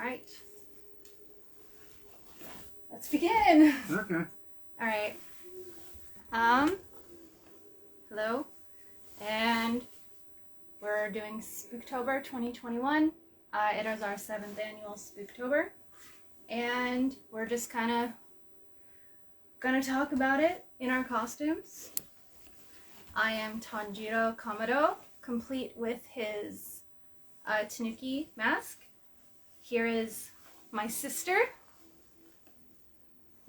right. Let's begin. Okay. All right. Hello. And we're doing Spooktober 2021. It is our 7th annual Spooktober. And we're just kind of gonna talk about it in our costumes. I am Tanjiro Kamado, complete with his Tanuki mask. Here is my sister,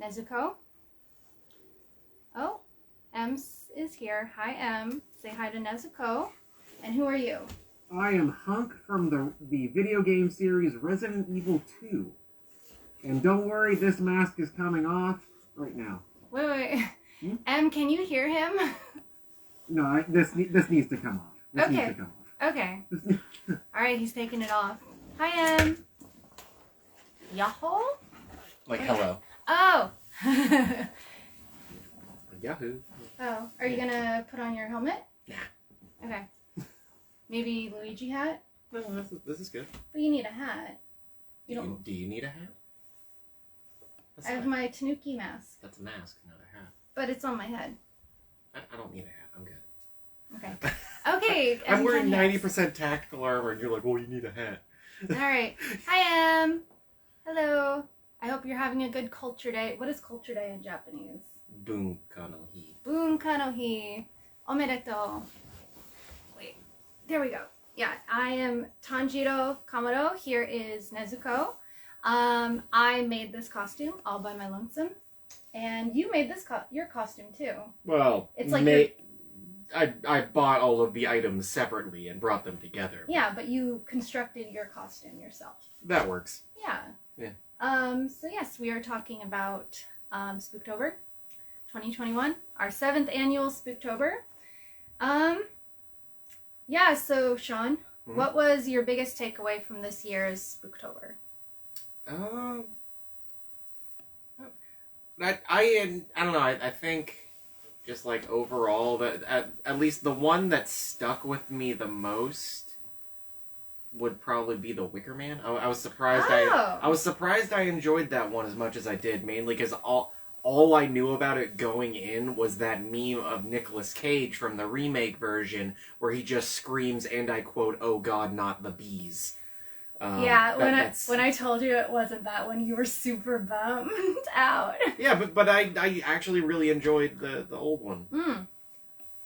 Nezuko. Oh, M is here. Hi, M. Say hi to Nezuko. And who are you? I am HUNK from the video game series Resident Evil 2. And don't worry, this mask is coming off right now. Wait. M, can you hear him? No, this needs to come off. This Okay. needs to come off. Okay. Alright, he's taking it off. Hi, M. Yahoo? Like hello. Oh! Yahoo. Oh, are you gonna put on your helmet? Nah. Okay. Maybe Luigi hat? No, this is good. But you need a hat. Do you need a hat? I have my Tanuki mask, That's a mask, not a hat. but it's on my head. I don't need a hat. I'm good. Okay. Okay. I'm wearing M10 90% tactical armor, and you're like, well, you need a hat. Alright. Hi, Em. Hello. I hope you're having a good culture day. What is culture day in Japanese? Bunka no hi. Bunka no hi. Omedetou. Wait. There we go. Yeah, I am Tanjiro Kamado. Here is Nezuko. I made this costume all by my lonesome. And you made this your costume too. Well, It's like I bought all of the items separately and brought them together. Yeah, but you constructed your costume yourself. That works. Yeah. Yeah. So yes, we are talking about Spooktober 2021, our 7th annual Spooktober. Yeah, so Sean, what was your biggest takeaway from this year's Spooktober? I don't know. I think just like overall that at least the one that stuck with me the most would probably be the Wicker Man. I was surprised. Oh. I was surprised I enjoyed that one as much as I did, mainly because all I knew about it going in was that meme of Nicolas Cage from the remake version where he just screams, and I quote, "Oh God, not the bees." Yeah, when I told you it wasn't that one, you were super bummed out. Yeah, but I actually really enjoyed the old one. Mm.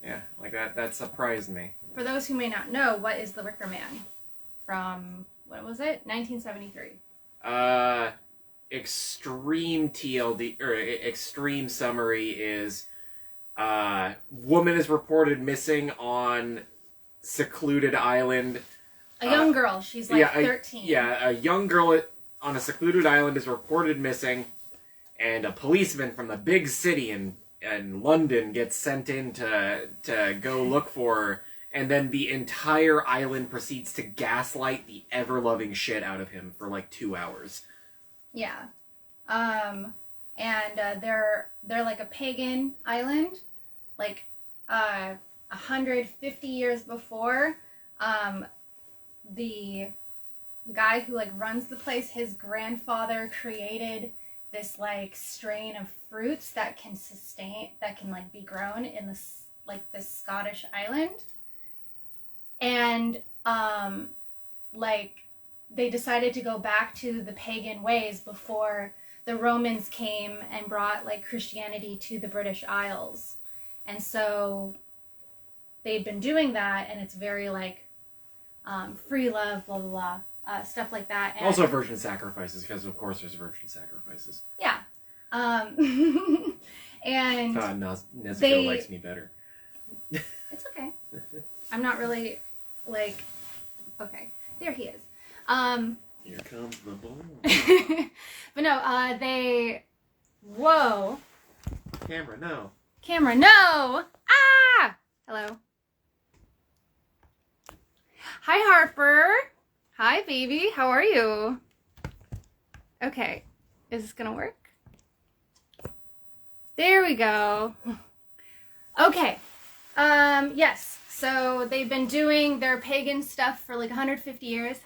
Yeah, like that surprised me. For those who may not know, what is the Wicker Man? From, what was it? 1973. Extreme TLD, or extreme summary is, woman is reported missing on secluded island. A young girl. She's like 13. A young girl on a secluded island is reported missing, and a policeman from the big city in London gets sent in to go look for her, and then the entire island proceeds to gaslight the ever-loving shit out of him for like 2 hours. Yeah. And they're like a pagan island, like 150 years before. The guy who like runs the place, his grandfather created this like strain of fruits that can like be grown in this Scottish island. And like they decided to go back to the pagan ways before the Romans came and brought like Christianity to the British Isles. And so they'd been doing that, and it's very like free love, blah, blah, blah, stuff like that. And also virgin sacrifices, because of course there's virgin sacrifices. Yeah. And Nezuko likes me better. It's okay. I'm not really, like, okay. There he is. Here comes the boom. But no, whoa. Camera, no. Camera, no! Ah! Hello. Hi, Harper. Hi, baby. How are you? Okay. Is this gonna work? There we go. Okay. Yes. So they've been doing their pagan stuff for like 150 years.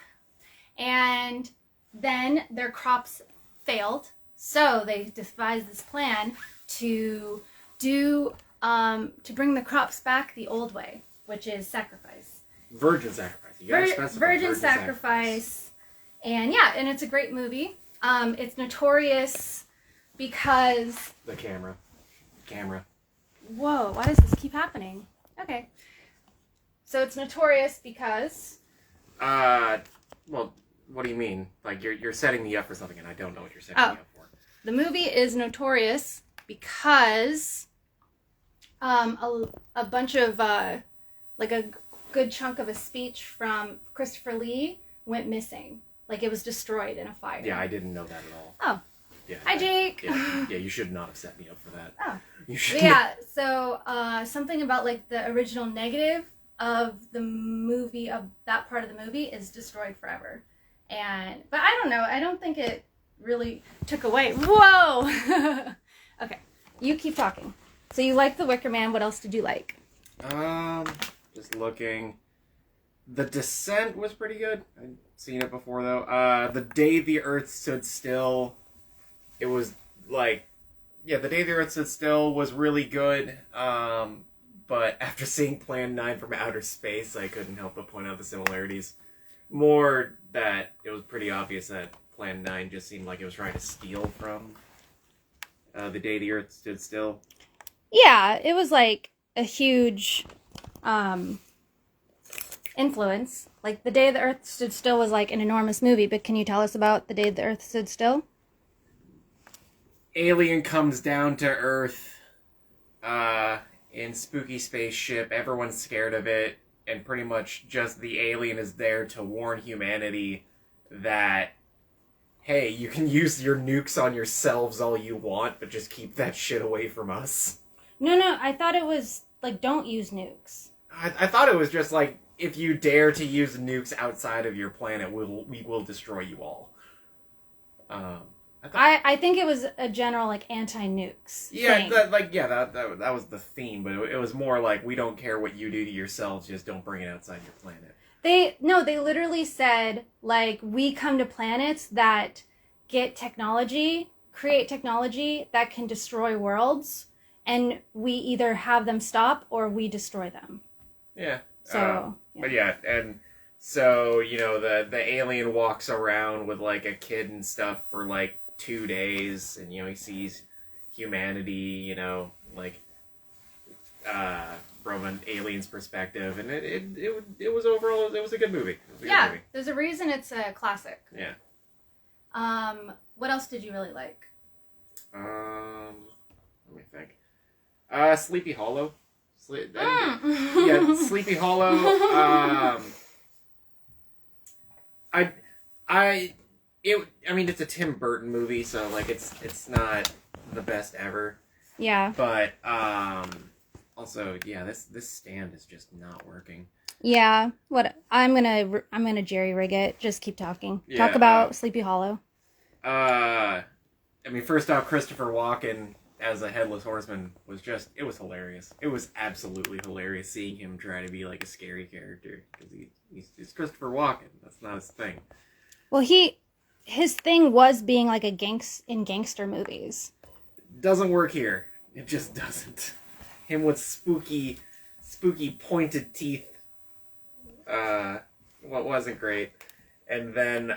And then their crops failed, so they devised this plan to bring the crops back the old way, which is sacrifice. Virgin sacrifice. You gotta specify Virgin sacrifice. And yeah, and it's a great movie. It's notorious because... The camera. Whoa, why does this keep happening? Okay. So it's notorious because... Well, what do you mean? Like, you're setting me up for something, and I don't know what you're setting me up for. The movie is notorious because a bunch of, like a good chunk of a speech from Christopher Lee went missing. Like, it was destroyed in a fire. Yeah, I didn't know that at all. Oh. Yeah. Hi, Jake. Yeah, you should not have set me up for that. Oh. You should. Yeah, so something about, like, the original negative of the movie, of that part of the movie, is destroyed forever. But I don't know. I don't think it really took away. Whoa! Okay, you keep talking. So you like The Wicker Man. What else did you like? Just looking. The Descent was pretty good. I'd seen it before, though. The Day the Earth Stood Still. It was, like... Yeah, The Day the Earth Stood Still was really good. But after seeing Plan 9 from Outer Space, I couldn't help but point out the similarities. More that it was pretty obvious that Plan 9 just seemed like it was trying to steal from The Day the Earth Stood Still. Yeah, it was like a huge influence. Like, The Day the Earth Stood Still was like an enormous movie, but can you tell us about The Day the Earth Stood Still? Alien comes down to Earth in spooky spaceship. Everyone's scared of it, and pretty much just the alien is there to warn humanity that, hey, you can use your nukes on yourselves all you want, but just keep that shit away from us. No, I thought it was, like, don't use nukes. I thought it was just like, if you dare to use nukes outside of your planet, we will destroy you all. I think it was a general, like, anti-nukes thing. That was the theme, but it was more like, we don't care what you do to yourselves, just don't bring it outside your planet. They literally said, like, we come to planets that create technology that can destroy worlds, and we either have them stop or we destroy them. Yeah. So, But yeah, and so, you know, the alien walks around with, like, a kid and stuff for, like, 2 days, and, you know, he sees humanity, you know, like, from an alien's perspective, and it was overall, it was a good movie. There's a reason it's a classic. Yeah. What else did you really like? Let me think. Sleepy Hollow. Yeah, Sleepy Hollow. I mean, it's a Tim Burton movie, so, like, it's not the best ever. Yeah. But also, yeah, this stand is just not working. Yeah. What? I'm gonna jerry rig it. Just keep talking. Yeah, Talk about Sleepy Hollow. I mean, first off, Christopher Walken as a Headless Horseman it was hilarious. It was absolutely hilarious seeing him try to be, like, a scary character, because he's Christopher Walken. That's not his thing. Well, his thing was being, like, in gangster movies. Doesn't work here. It just doesn't. Him with spooky pointed teeth. Wasn't great. And then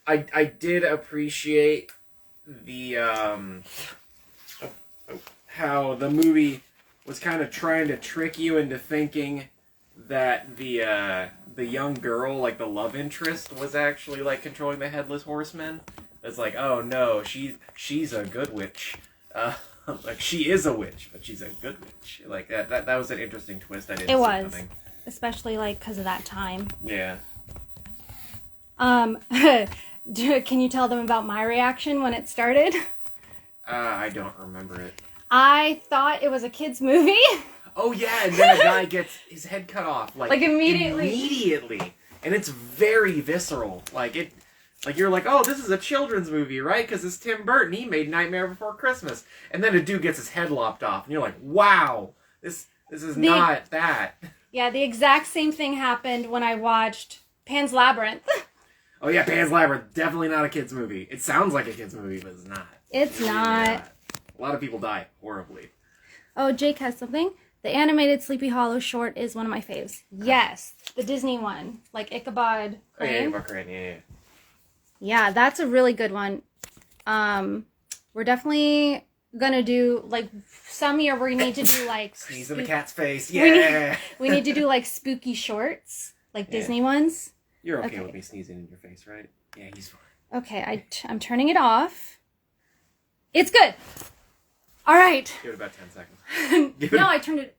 I did appreciate the how the movie was kind of trying to trick you into thinking that the young girl, like the love interest, was actually, like, controlling the Headless Horseman. It's like, oh no, she's a good witch. Like, she is a witch, but she's a good witch. Like, that was an interesting twist. I didn't see coming. Especially, like, because of that time. Yeah. Can you tell them about my reaction when it started? I don't remember it. I thought it was a kid's movie. Oh yeah, and then a guy gets his head cut off, like immediately. Immediately, and it's very visceral. Like you're like, oh, this is a children's movie, right? Because it's Tim Burton. He made Nightmare Before Christmas, and then a dude gets his head lopped off, and you're like, wow, this is not that. Yeah, the exact same thing happened when I watched Pan's Labyrinth. Oh yeah, Pan's Labyrinth, definitely not a kid's movie. It sounds like a kid's movie, but it's not. It's not. A lot of people die horribly. Oh, Jake has something. The animated Sleepy Hollow short is one of my faves. Yes, the Disney one, like Ichabod Oh yeah, Crane. Ichabod Crane, yeah. Yeah, that's a really good one. We're definitely gonna do like some year we need to do like Sneeze in the cat's face, yeah. we need to do like spooky shorts, like Disney ones. You're okay with me sneezing in your face, right? Yeah, he's fine. Okay, I'm turning it off. It's good. All right. Give it about 10 seconds. No, I turned it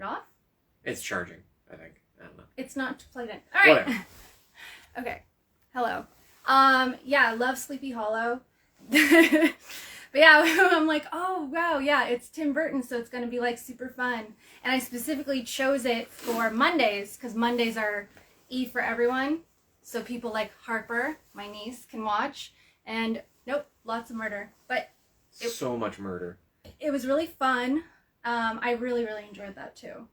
off. It's charging, I think. I don't know. It's not plugged in. All right. Whatever. Okay. Hello. Yeah, I love Sleepy Hollow. But yeah, I'm like, oh wow, yeah, it's Tim Burton, so it's gonna be like super fun. And I specifically chose it for Mondays because Mondays are E for everyone, so people like Harper, my niece, can watch. And nope, lots of murder, but So much murder. it was really fun. I really enjoyed that too.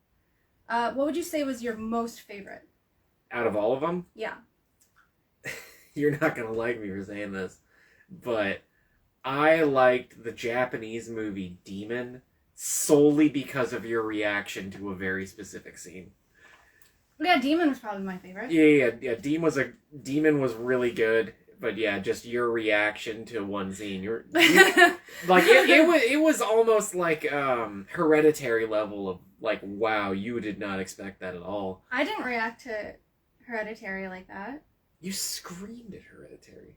What would you say was your most favorite? Out of all of them, Yeah. you're not gonna like me for saying this, but I liked the Japanese movie Demon solely because of your reaction to a very specific scene. Yeah, Demon was probably my favorite. Yeah. Demon was really good, but yeah, just your reaction to one scene. Like it was almost like Hereditary level of like, wow, you did not expect that at all. I didn't react to Hereditary like that. You screamed at Hereditary.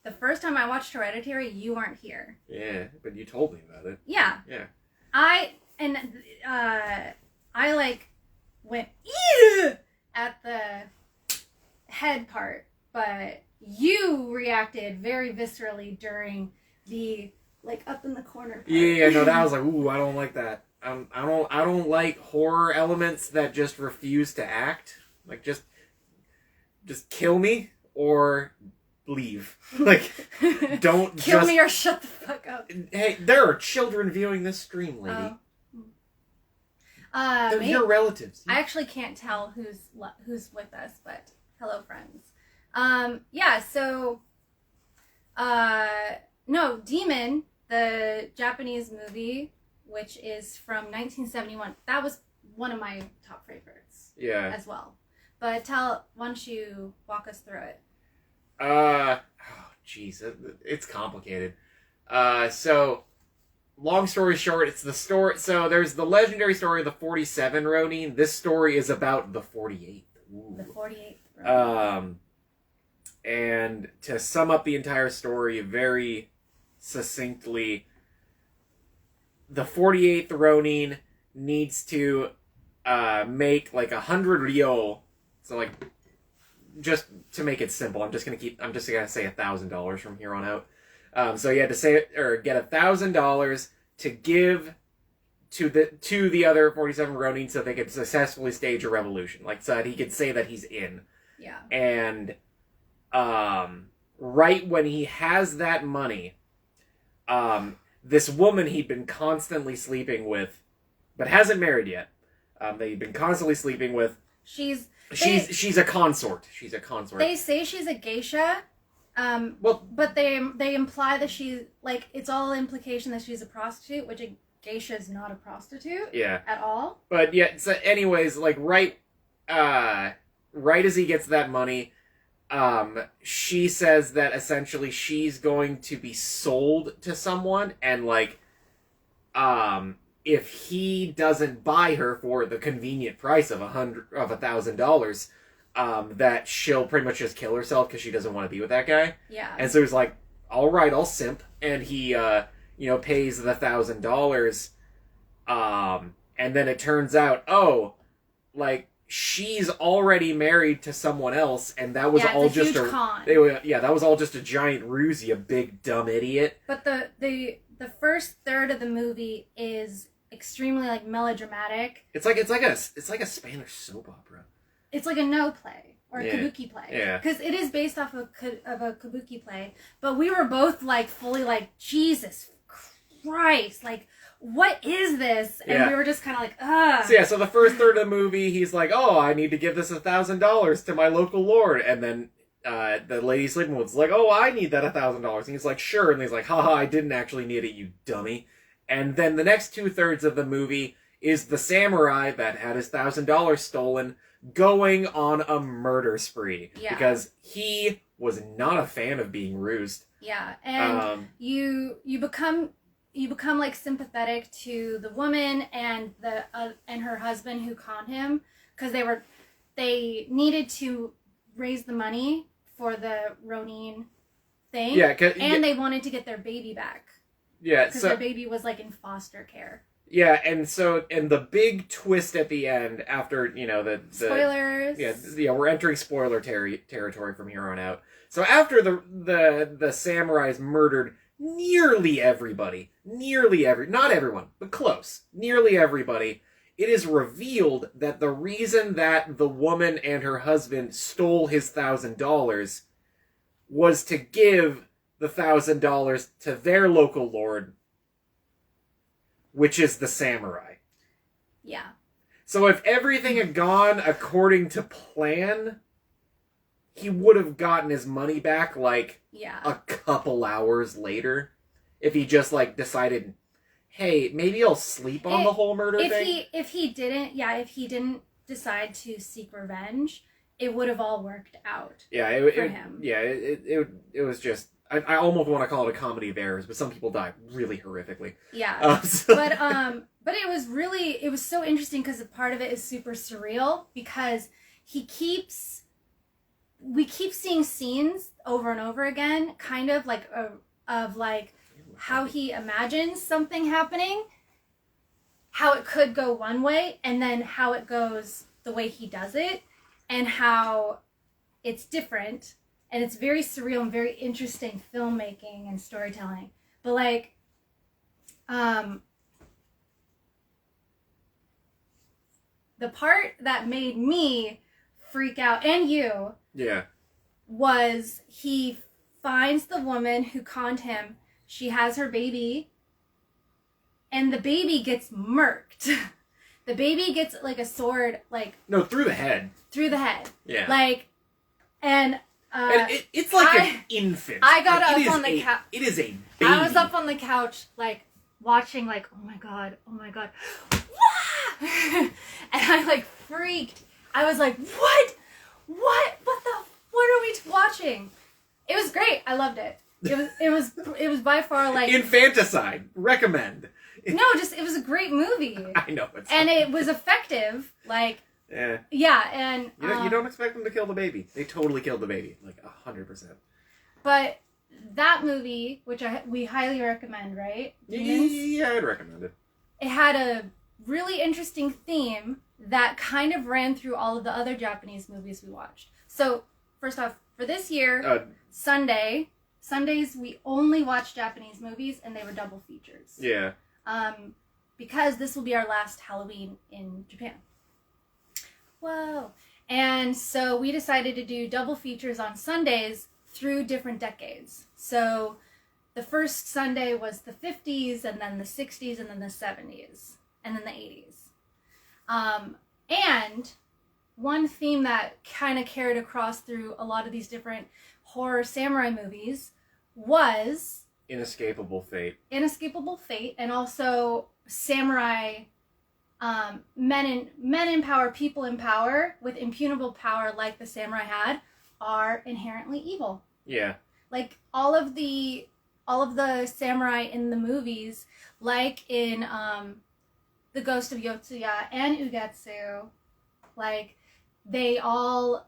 The first time I watched Hereditary, you weren't here. Yeah, but you told me about it. Yeah. Yeah. I like went ew at the head part, but you reacted very viscerally during the like up in the corner part. Yeah, no, that was like, ooh, I don't like that. I don't like horror elements that just refuse to act. Like just kill me or leave. Like, don't kill me or shut the fuck up. Hey, there are children viewing this stream, lady. They're your relatives. I actually can't tell who's with us, but hello, friends. Yeah. So, no, Demon, the Japanese movie, which is from 1971. That was one of my top favorites. Yeah. As well, but why don't you walk us through it? Oh, jeez, it's complicated. So, long story short, it's the story. So there's the legendary story of the 47 Ronin. This story is about the 48th. Ooh. The 48th Ronin. And to sum up the entire story very succinctly, the 48th Ronin needs to make like 100 ryo. So like, just to make it simple, I'm just gonna say $1,000 from here on out. So you had to get $1,000 to give to the other 47 Ronin so they could successfully stage a revolution. Like, so that he could say that he's in. Yeah. And right when he has that money, this woman he'd been constantly sleeping with, but hasn't married yet, that he'd been constantly sleeping with. She's a consort. She's a consort. They say she's a geisha. But they imply that she's like, it's all implication that she's a prostitute, which a geisha is not a prostitute. Yeah. At all. But yeah. So, anyways, like right as he gets that money, she says that essentially she's going to be sold to someone, and like, if he doesn't buy her for the convenient price of $1,000, that she'll pretty much just kill herself because she doesn't want to be with that guy. Yeah. And so he's like, all right, I'll simp. And he, pays the $1,000. And then it turns out, she's already married to someone else. And that was all just a con. That was all just a giant ruse, you big dumb idiot. But the first third of the movie is extremely like melodramatic. It's like a Spanish soap opera. It's like a no play or a kabuki play. Yeah. Because it is based off of a kabuki play. But we were both like fully like, Jesus Christ, like, what is this? And we were just kind of like, ugh. So the first third of the movie, he's like, oh, I need to give this $1,000 to my local lord. And then the lady sleeping with is like, oh, I need that $1,000. And he's like, sure. And he's like, haha, I didn't actually need it, you dummy. And then the next 2/3 of the movie is the samurai that had his $1,000 stolen going on a murder spree. Yeah. Because he was not a fan of being rused. Yeah, and you become like sympathetic to the woman and and her husband who conned him, because they needed to raise the money for the Ronin thing. Yeah, and they wanted to get their baby back. Yeah, because their baby was like in foster care. Yeah, and the big twist at the end, after, the spoilers. Yeah, we're entering spoiler territory from here on out. So after the samurais murdered nearly everybody, not everyone, but close, nearly everybody, it is revealed that the reason that the woman and her husband stole his $1,000 was to give the $1,000 to their local lord, which is the samurai. Yeah. So if everything had gone according to plan, he would have gotten his money back, a couple hours later. If he just, decided, hey, maybe I'll sleep on the whole murder thing. If he didn't decide to seek revenge, it would have all worked out for him. Yeah, it was just... I almost want to call it a comedy of errors, but some people die really horrifically. Yeah. But it was so interesting because part of it is super surreal, because we keep seeing scenes over and over again, kind of of how he imagines something happening, how it could go one way, and then how it goes the way he does it, and how it's different. And it's very surreal and very interesting filmmaking and storytelling. But the part that made me freak out, and you, was he finds the woman who conned him. She has her baby, and the baby gets murked. The baby gets a sword, no, through the head. Through the head. Yeah. And it's an infant. I got up on the couch. It is a baby. I was up on the couch, watching, oh my god. And I, freaked. I was like, what? What are we watching? It was great. I loved it. It was by far, Infanticide. Recommend. No, it was a great movie. I know. And it was effective, Yeah. Yeah, and... You don't expect them to kill the baby. They totally killed the baby. 100%. But that movie, which we highly recommend, right? Yeah, I'd recommend it. It had a really interesting theme that kind of ran through all of the other Japanese movies we watched. So, first off, for this year, Sundays we only watched Japanese movies, and they were double features. Yeah. Because this will be our last Halloween in Japan. Whoa. And so we decided to do double features on Sundays through different decades. So the first Sunday was the 50s, and then the 60s, and then the 70s, and then the 80s. And one theme that kind of carried across through a lot of these different horror samurai movies was... Inescapable fate, and also samurai... men in power, people in power with impunable power, like the samurai had, are inherently evil. Yeah. All of the samurai in the movies, in The Ghost of Yotsuya and Ugetsu, they all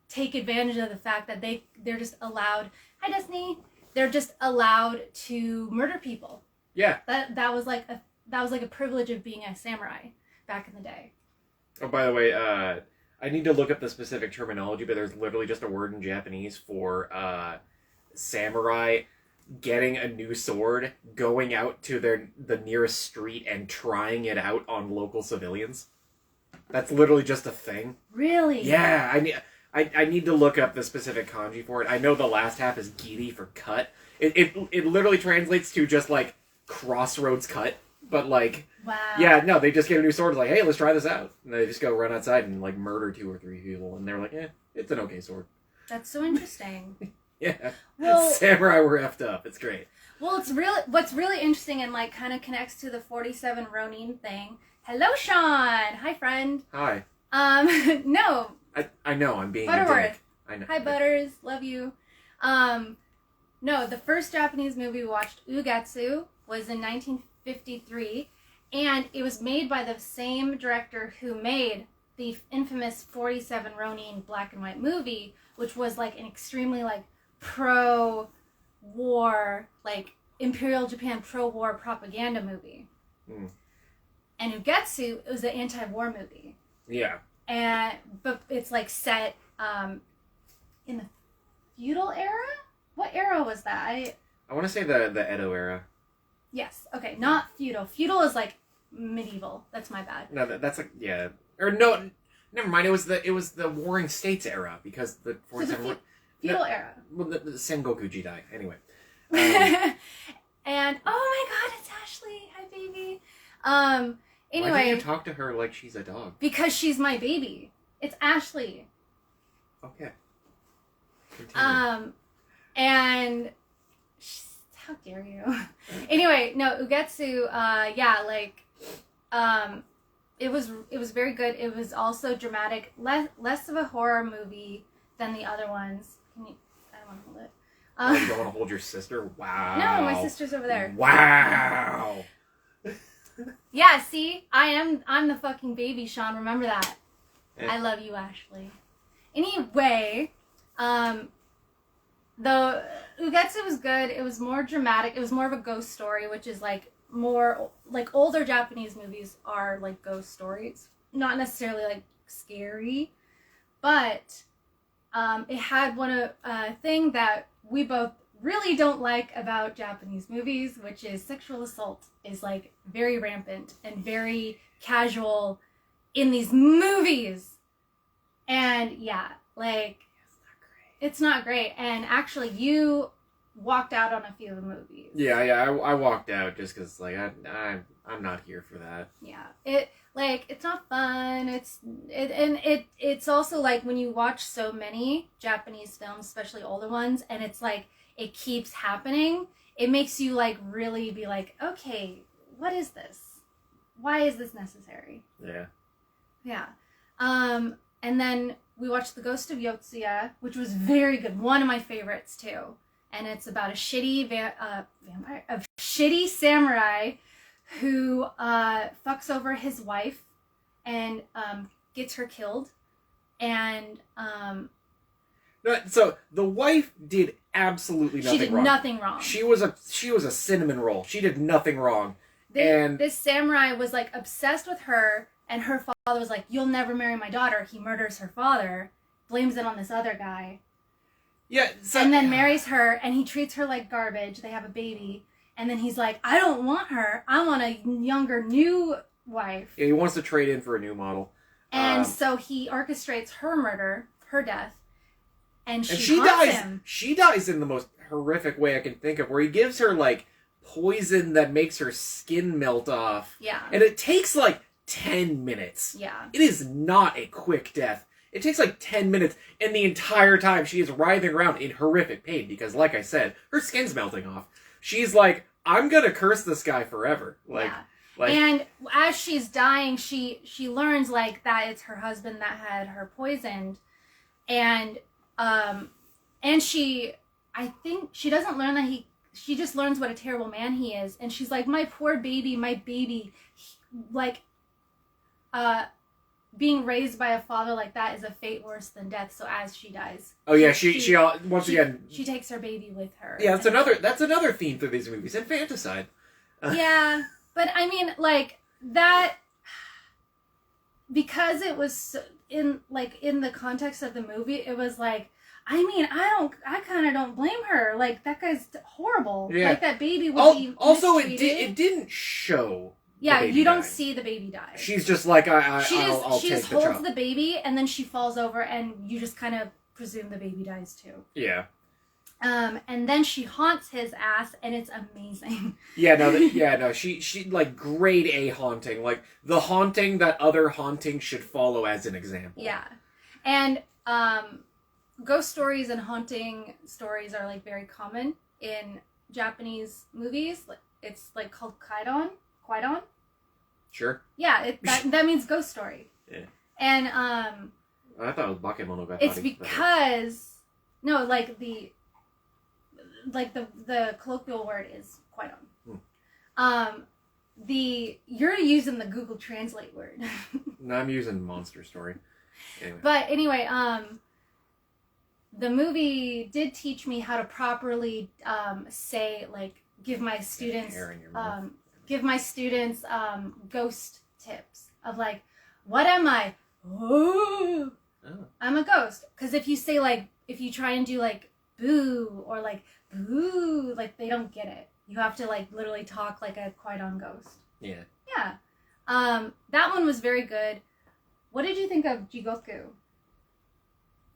take advantage of the fact that they're just allowed. Hi, Destiny. They're just allowed to murder people. Yeah. That was a privilege of being a samurai back in the day. Oh, by the way, I need to look up the specific terminology, but there's literally just a word in Japanese for samurai getting a new sword, going out to the nearest street and trying it out on local civilians. That's literally just a thing. Really? Yeah, I need to look up the specific kanji for it. I know the last half is giri for cut. It literally translates to just crossroads cut. But wow. Yeah, no, they just get a new sword. Hey, let's try this out. And they just go run outside and murder 2 or 3 people. And they're like, it's an okay sword. That's so interesting. Yeah. Well, Samurai were effed up. It's great. well, what's really interesting and like kind of connects to the 47 Ronin thing. Hello, Sean. Hi, friend. Hi. No. I know, I'm being a Butterworth. dick. I know. Hi, Butters. Love you. No, the first Japanese movie we watched, Ugetsu, was in 1953, and it was made by the same director who made the infamous 47 Ronin black and white movie, which was like an extremely like pro-war, like Imperial Japan pro-war propaganda movie. Mm. And Ugetsu, it was an anti-war movie. Yeah. But it's like set in the feudal era? What era was that? I want to say the Edo era. Yes. Okay, not feudal. Feudal is like medieval. That's my bad. No, that's like, yeah. Or no, never mind. It was the Warring States era because the 47... Feudal era. Well, the Sengoku Jidai. Anyway. And oh my god, it's Ashley. Hi, baby. Anyway. Why do you talk to her like she's a dog? Because she's my baby. It's Ashley. Okay. Continue. And how dare you? Anyway, no, Ugetsu. Yeah, like, it was very good. It was also dramatic, less of a horror movie than the other ones. I don't want to hold it. You don't want to hold your sister? Wow. No, my sister's over there. Wow. Yeah, see? I'm the fucking baby, Sean. Remember that. I love you, Ashley. Anyway, the Ugetsu was good. It was more dramatic. It was more of a ghost story, which is like more like older Japanese movies are like ghost stories. Not necessarily like scary, but it had one thing that we both really don't like about Japanese movies, which is sexual assault is like very rampant and very casual in these movies. And yeah, like it's not great. And actually you walked out on a few of the movies. Yeah, I walked out just because like I'm not here for that. Yeah, it's not fun. It's also like when you watch so many Japanese films, especially older ones, and it's like it keeps happening. It makes you like really be like, okay, what is this? Why is this necessary? Yeah. Yeah. And then we watched The Ghost of Yotsuya, which was very good. One of my favorites too. And it's about a shitty shitty samurai who fucks over his wife and gets her killed. And so the wife did absolutely nothing wrong. She did nothing wrong. She was a cinnamon roll. She did nothing wrong. This samurai was like obsessed with her, and her father was like, "You'll never marry my daughter." He murders her father, blames it on this other guy. Yeah, and then marries her, and he treats her like garbage. They have a baby, and then he's like, "I don't want her. I want a younger, new wife." Yeah, he wants to trade in for a new model. And so he orchestrates her murder, her death, and she dies. Him. She dies in the most horrific way I can think of, where he gives her like poison that makes her skin melt off. Yeah. And it takes like 10 minutes. Yeah. It is not a quick death. It takes like 10 minutes, and the entire time she is writhing around in horrific pain because, like I said, her skin's melting off. She's like, I'm gonna curse this guy forever. And as she's dying, she learns like that it's her husband that had her poisoned, and she, I think she doesn't learn that she just learns what a terrible man he is, and she's like, my poor baby, being raised by a father like that is a fate worse than death. So as she dies, she once again takes her baby with her. Yeah, that's another theme through these movies, infanticide. Yeah, but I mean, like that, because it was in the context of the movie, it was like, I mean, I kind of don't blame her. Like, that guy's horrible. Yeah. Like, that baby would be also mistreated. it didn't show. Yeah, you don't see the baby die. She's just like, I'll she take just the holds child. the baby, and then she falls over, and you just kind of presume the baby dies too. Yeah. And then she haunts his ass, and it's amazing. She like grade A haunting, like the haunting that other hauntings should follow as an example. Yeah, and ghost stories and haunting stories are like very common in Japanese movies. It's like called Kwaidon. Sure. Yeah, that means ghost story. Yeah. And I thought it was Bakemonogatari. it's because no, like the colloquial word is Kwaidon. You're using the Google Translate word. No, I'm using monster story. Anyway. But anyway, the movie did teach me how to properly say, like, give my students ghost tips of like, what am I? Oh, I'm a ghost. Because if you say like, if you try and do like boo or like boo, like they don't get it. You have to like literally talk like a Kwaidon ghost. Yeah. Yeah. That one was very good. What did you think of Jigoku?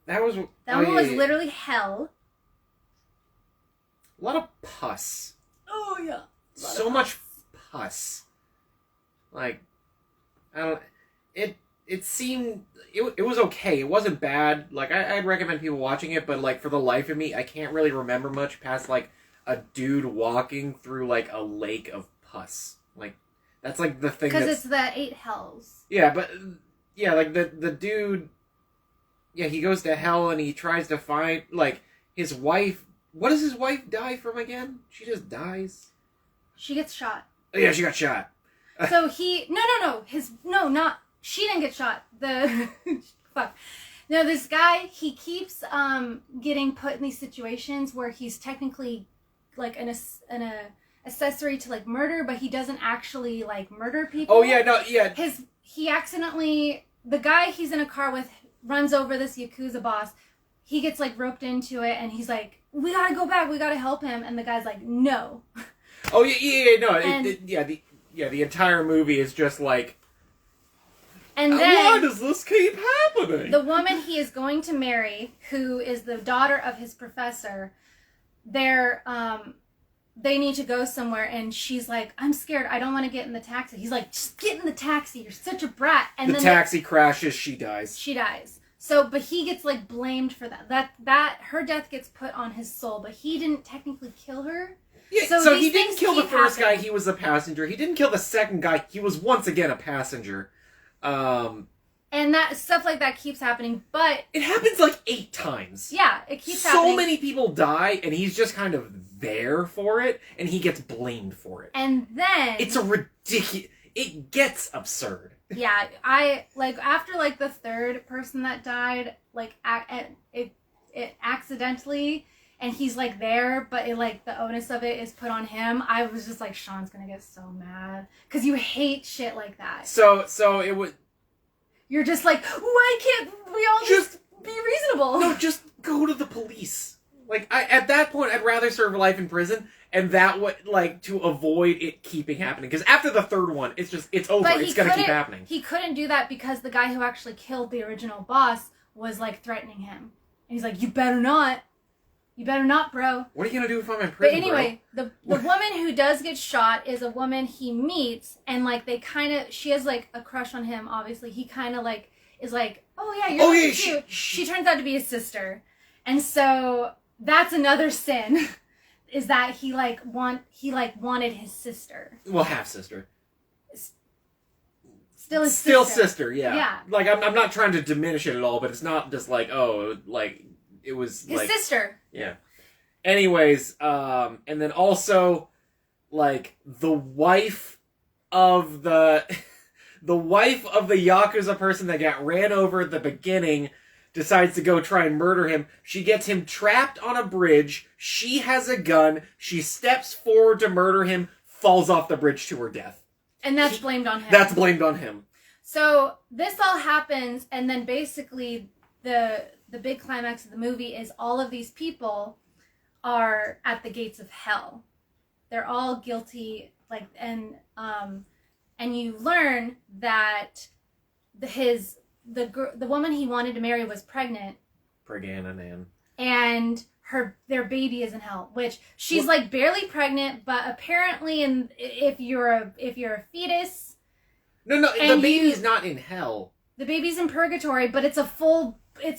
That one was literally hell. A lot of pus. Oh yeah. So much pus. Like, I don't. It seemed it was okay. It wasn't bad. Like I'd recommend people watching it, but like for the life of me, I can't really remember much past like a dude walking through like a lake of pus. Like that's like the thing. Because it's the 8 hells. Yeah, but yeah, like the dude. Yeah, he goes to hell and he tries to find like his wife. What does his wife die from again? She just dies. She gets shot. Oh, yeah, she got shot. So he not she didn't get shot. Fuck. No, this guy, he keeps getting put in these situations where he's technically like an accessory to like murder, but he doesn't actually like murder people. Oh yeah, no, yeah. He accidentally, the guy he's in a car with runs over this Yakuza boss. He gets like roped into it and he's like, we gotta go back, we gotta help him, and the guy's like, no. Oh yeah, no, the entire movie is just like, and then why does this keep happening? The woman he is going to marry, who is the daughter of his professor, they need to go somewhere, and she's like, I'm scared, I don't want to get in the taxi. He's like, just get in the taxi, you're such a brat. And the taxi crashes, she dies. She dies. So, but he gets like blamed for that. That her death gets put on his soul, but he didn't technically kill her. Yeah, so he didn't kill the first guy, he was a passenger. He didn't kill the second guy, he was once again a passenger. And that stuff like that keeps happening, but it happens like 8 times. Yeah, it keeps happening. So many people die, and he's just kind of there for it, and he gets blamed for it. And then it's a ridiculous. It gets absurd. Yeah, I like after like the third person that died, like it accidentally, and he's like there, but it like the onus of it is put on him. I was just like, Sean's gonna get so mad because you hate shit like that. So it would. You're just like, why can't we all just be reasonable? No, just go to the police. Like at that point, I'd rather serve life in prison, and that would like to avoid it keeping happening. Because after the third one, it's over. But it's gonna keep happening. He couldn't do that because the guy who actually killed the original boss was like threatening him, and he's like, "You better not, bro." What are you gonna do if I'm in prison? But anyway, the woman who does get shot is a woman he meets, and like she has like a crush on him. Obviously, he kind of like is like, "Oh yeah, you're really cute." She turns out to be his sister, and so that's another sin. Is that he wanted his sister. Well, half sister. Still his Still sister. Yeah. Yeah. Like I'm not trying to diminish it at all, but it's not just like it was his sister. Yeah. Anyways, and then also like the wife of the Yakuza person that got ran over at the beginning decides to go try and murder him. She gets him trapped on a bridge. She has a gun. She steps forward to murder him, falls off the bridge to her death. And that's blamed on him. That's blamed on him. So this all happens, and then basically the big climax of the movie is all of these people are at the gates of hell. They're all guilty, like, and you learn that the woman he wanted to marry was pregnant. And their baby is in hell, which she's like barely pregnant, but apparently, if you're a fetus, no, the baby's not in hell. The baby's in purgatory, but it's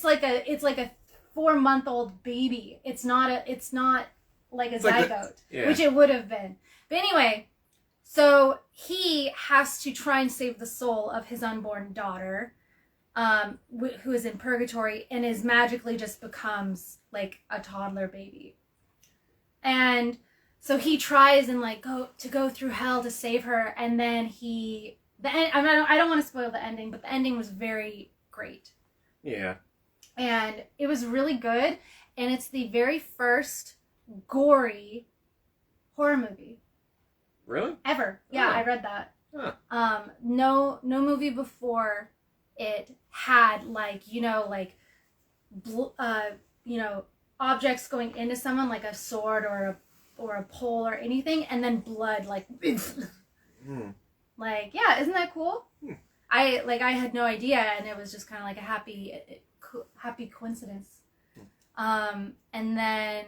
like a 4-month-old baby. It's not like a It's like zygote, yeah. which it would have been. But anyway, so he has to try and save the soul of his unborn daughter, who is in purgatory and is magically just becomes like a toddler baby. And so he tries and like go through hell to save her, and then I don't want to spoil the ending, but the ending was very great. Yeah. And it was really good, and it's the very first gory horror movie. Really? Ever. Yeah, Oh. I read that. Huh. No movie before it had objects going into someone like a sword or a pole or anything, and then blood like like, yeah, isn't that cool? I had no idea, and it was just kind of like a happy coincidence. And then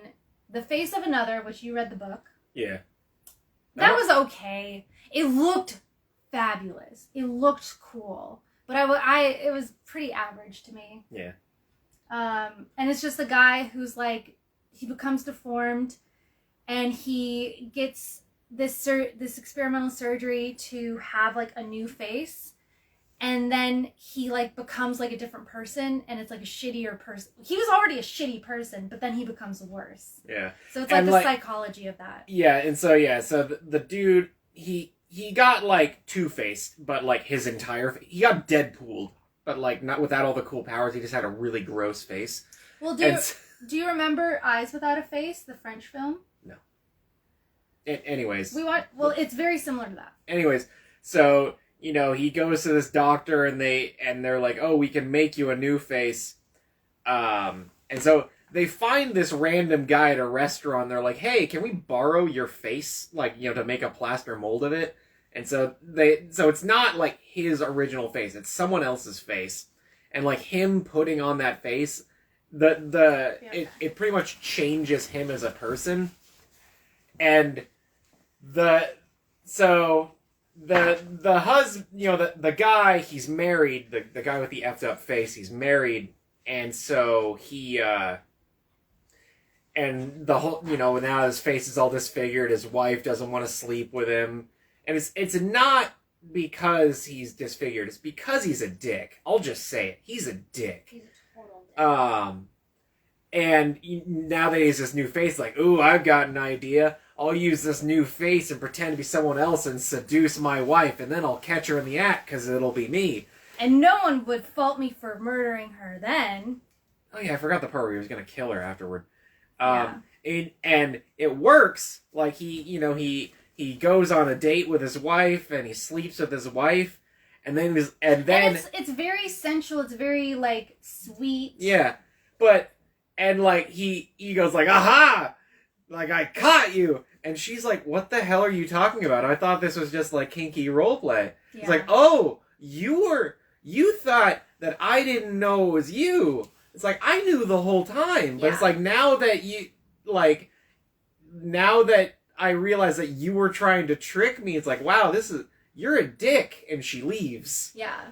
The Face of Another, which you read the book. Yeah. That was okay. It looked fabulous. It looked cool, but it was pretty average to me. Yeah. And it's just a guy who's like, he becomes deformed, and he gets this experimental surgery to have like a new face, and then he like becomes like a different person, and it's like a shittier person. He was already a shitty person, but then he becomes worse. Yeah. So it's like the psychology of that. Yeah, and so the dude he got like two-faced, but like his entire he got Deadpooled, but like not without all the cool powers. He just had a really gross face. Well, do you remember Eyes Without a Face, the French film? No. Anyways, it's very similar to that. Anyways, so he goes to this doctor, and they're like, oh, we can make you a new face, and so they find this random guy at a restaurant. They're like, hey, can we borrow your face, like, to make a plaster mold of it? And so it's not like his original face, it's someone else's face, and like him putting on that face, it pretty much changes him as a person. And the husband, the guy, he's married, the guy with the effed up face, he's married, and so he and the whole, now his face is all disfigured, his wife doesn't want to sleep with him, and it's not because he's disfigured, it's because he's a dick. I'll just say it, he's a dick. He's a total dick. And now that he's this new face, like, ooh, I've got an idea. I'll use this new face and pretend to be someone else and seduce my wife, and then I'll catch her in the act, because it'll be me. And no one would fault me for murdering her then. Oh yeah, I forgot the part where he was going to kill her afterward. Yeah. And it works. Like, he goes on a date with his wife, and he sleeps with his wife, and then it's very sensual, it's very, like, sweet. Yeah, but... And, like, he goes, like, aha! Like, I caught you! And she's like, what the hell are you talking about? I thought this was just, like, kinky roleplay. Yeah. He's like, oh, you thought that I didn't know it was you. It's like, I knew the whole time. But it's like, now that I realize that you were trying to trick me, it's like, wow, you're a dick. And she leaves. Yeah.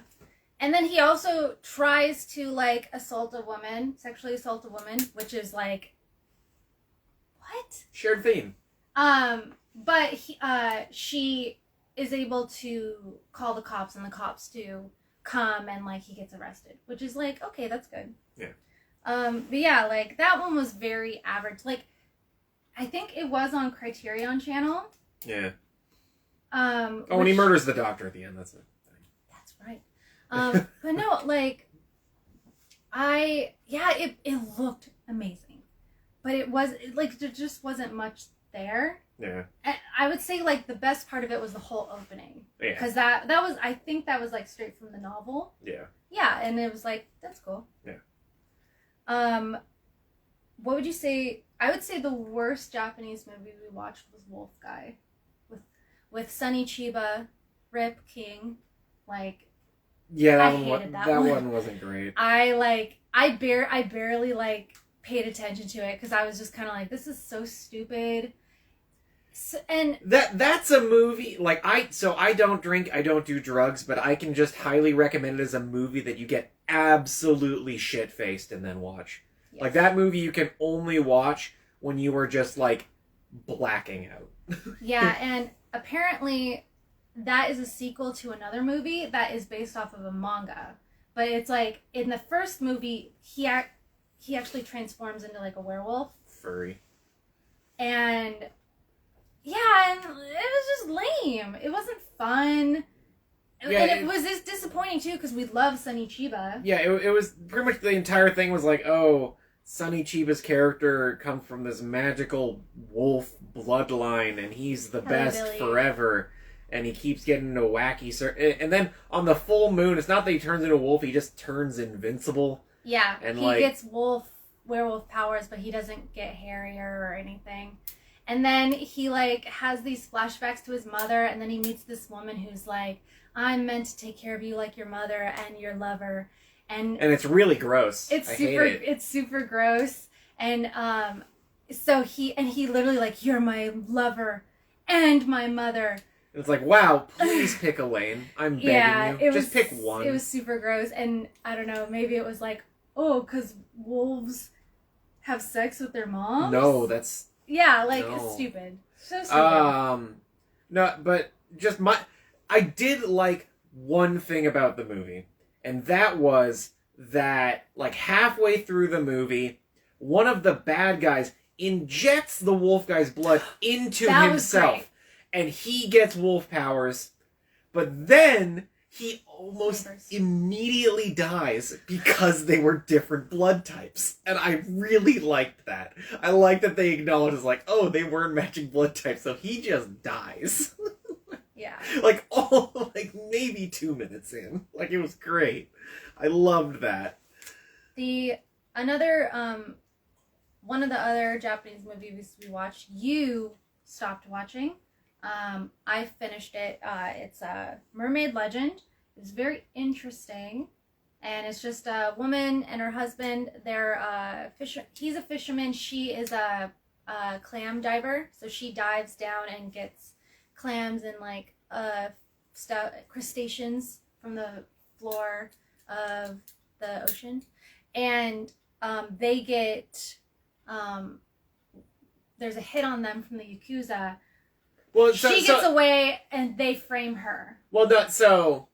And then he also tries to, like, sexually assault a woman, which is, like, what? Shared theme. But she is able to call the cops, and the cops do come, and, like, he gets arrested, which is, like, okay, that's good. Yeah. But yeah, like, that one was very average. Like, I think it was on Criterion Channel. Yeah. When he murders the doctor at the end, that's it. That's right. But no, like, it looked amazing, but it was, like, there just wasn't much there. Yeah. And I would say, like, the best part of it was the whole opening. Yeah. Because that was, I think that was, like, straight from the novel. Yeah. Yeah, and it was like, that's cool. Yeah. What would you say? I would say the worst Japanese movie we watched was Wolf Guy, with Sonny Chiba, Rip King, like. Yeah, that one wasn't great. I barely, like, paid attention to it, because I was just kind of like, this is so stupid. So, and that's a movie, like, I don't drink, I don't do drugs, but I can just highly recommend it as a movie that you get absolutely shit-faced and then watch. Yes. Like, that movie you can only watch when you are just, like, blacking out. Yeah, and apparently that is a sequel to another movie that is based off of a manga. But it's like, in the first movie, he actually transforms into, like, a werewolf. Furry. And, yeah, and it was just lame. It wasn't fun. Yeah, and it was just disappointing, too, because we love Sonny Chiba. Yeah, it was pretty much the entire thing was like, oh, Sonny Chiba's character comes from this magical wolf bloodline, and he's the best Billy. forever, and he keeps getting into wacky... And then on the full moon, it's not that he turns into a wolf, he just turns invincible. Yeah, and he like, gets werewolf powers, but he doesn't get hairier or anything. And then he, like, has these flashbacks to his mother, and then he meets this woman who's like, I'm meant to take care of you like your mother and your lover. And it's really gross. It's I super hate it. It's super gross. And so he literally like, you're my lover and my mother. It's like, wow, please pick a lane. I'm begging you. Just pick one. It was super gross. And I don't know, maybe it was like, oh, because wolves have sex with their moms? No, that's... Yeah, like, no. It's stupid. So stupid. No, but just I did like one thing about the movie, and that was that, like, halfway through the movie, one of the bad guys injects the wolf guy's blood into himself, and he gets wolf powers, but then he almost immediately dies because they were different blood types. And I really liked that. I like that they acknowledge, it's like, oh, they weren't matching blood types, so he just dies. Yeah. Like, maybe 2 minutes in. Like, it was great. I loved that. One of the other Japanese movies we watched, you stopped watching. I finished it. It's Mermaid Legend. It was very interesting. And it's just a woman and her husband. They're he's a fisherman. She is a clam diver. So she dives down and gets clams and like crustaceans from the floor of the ocean. And they get there's a hit on them from the Yakuza. Well, she gets away and they frame her. Well, so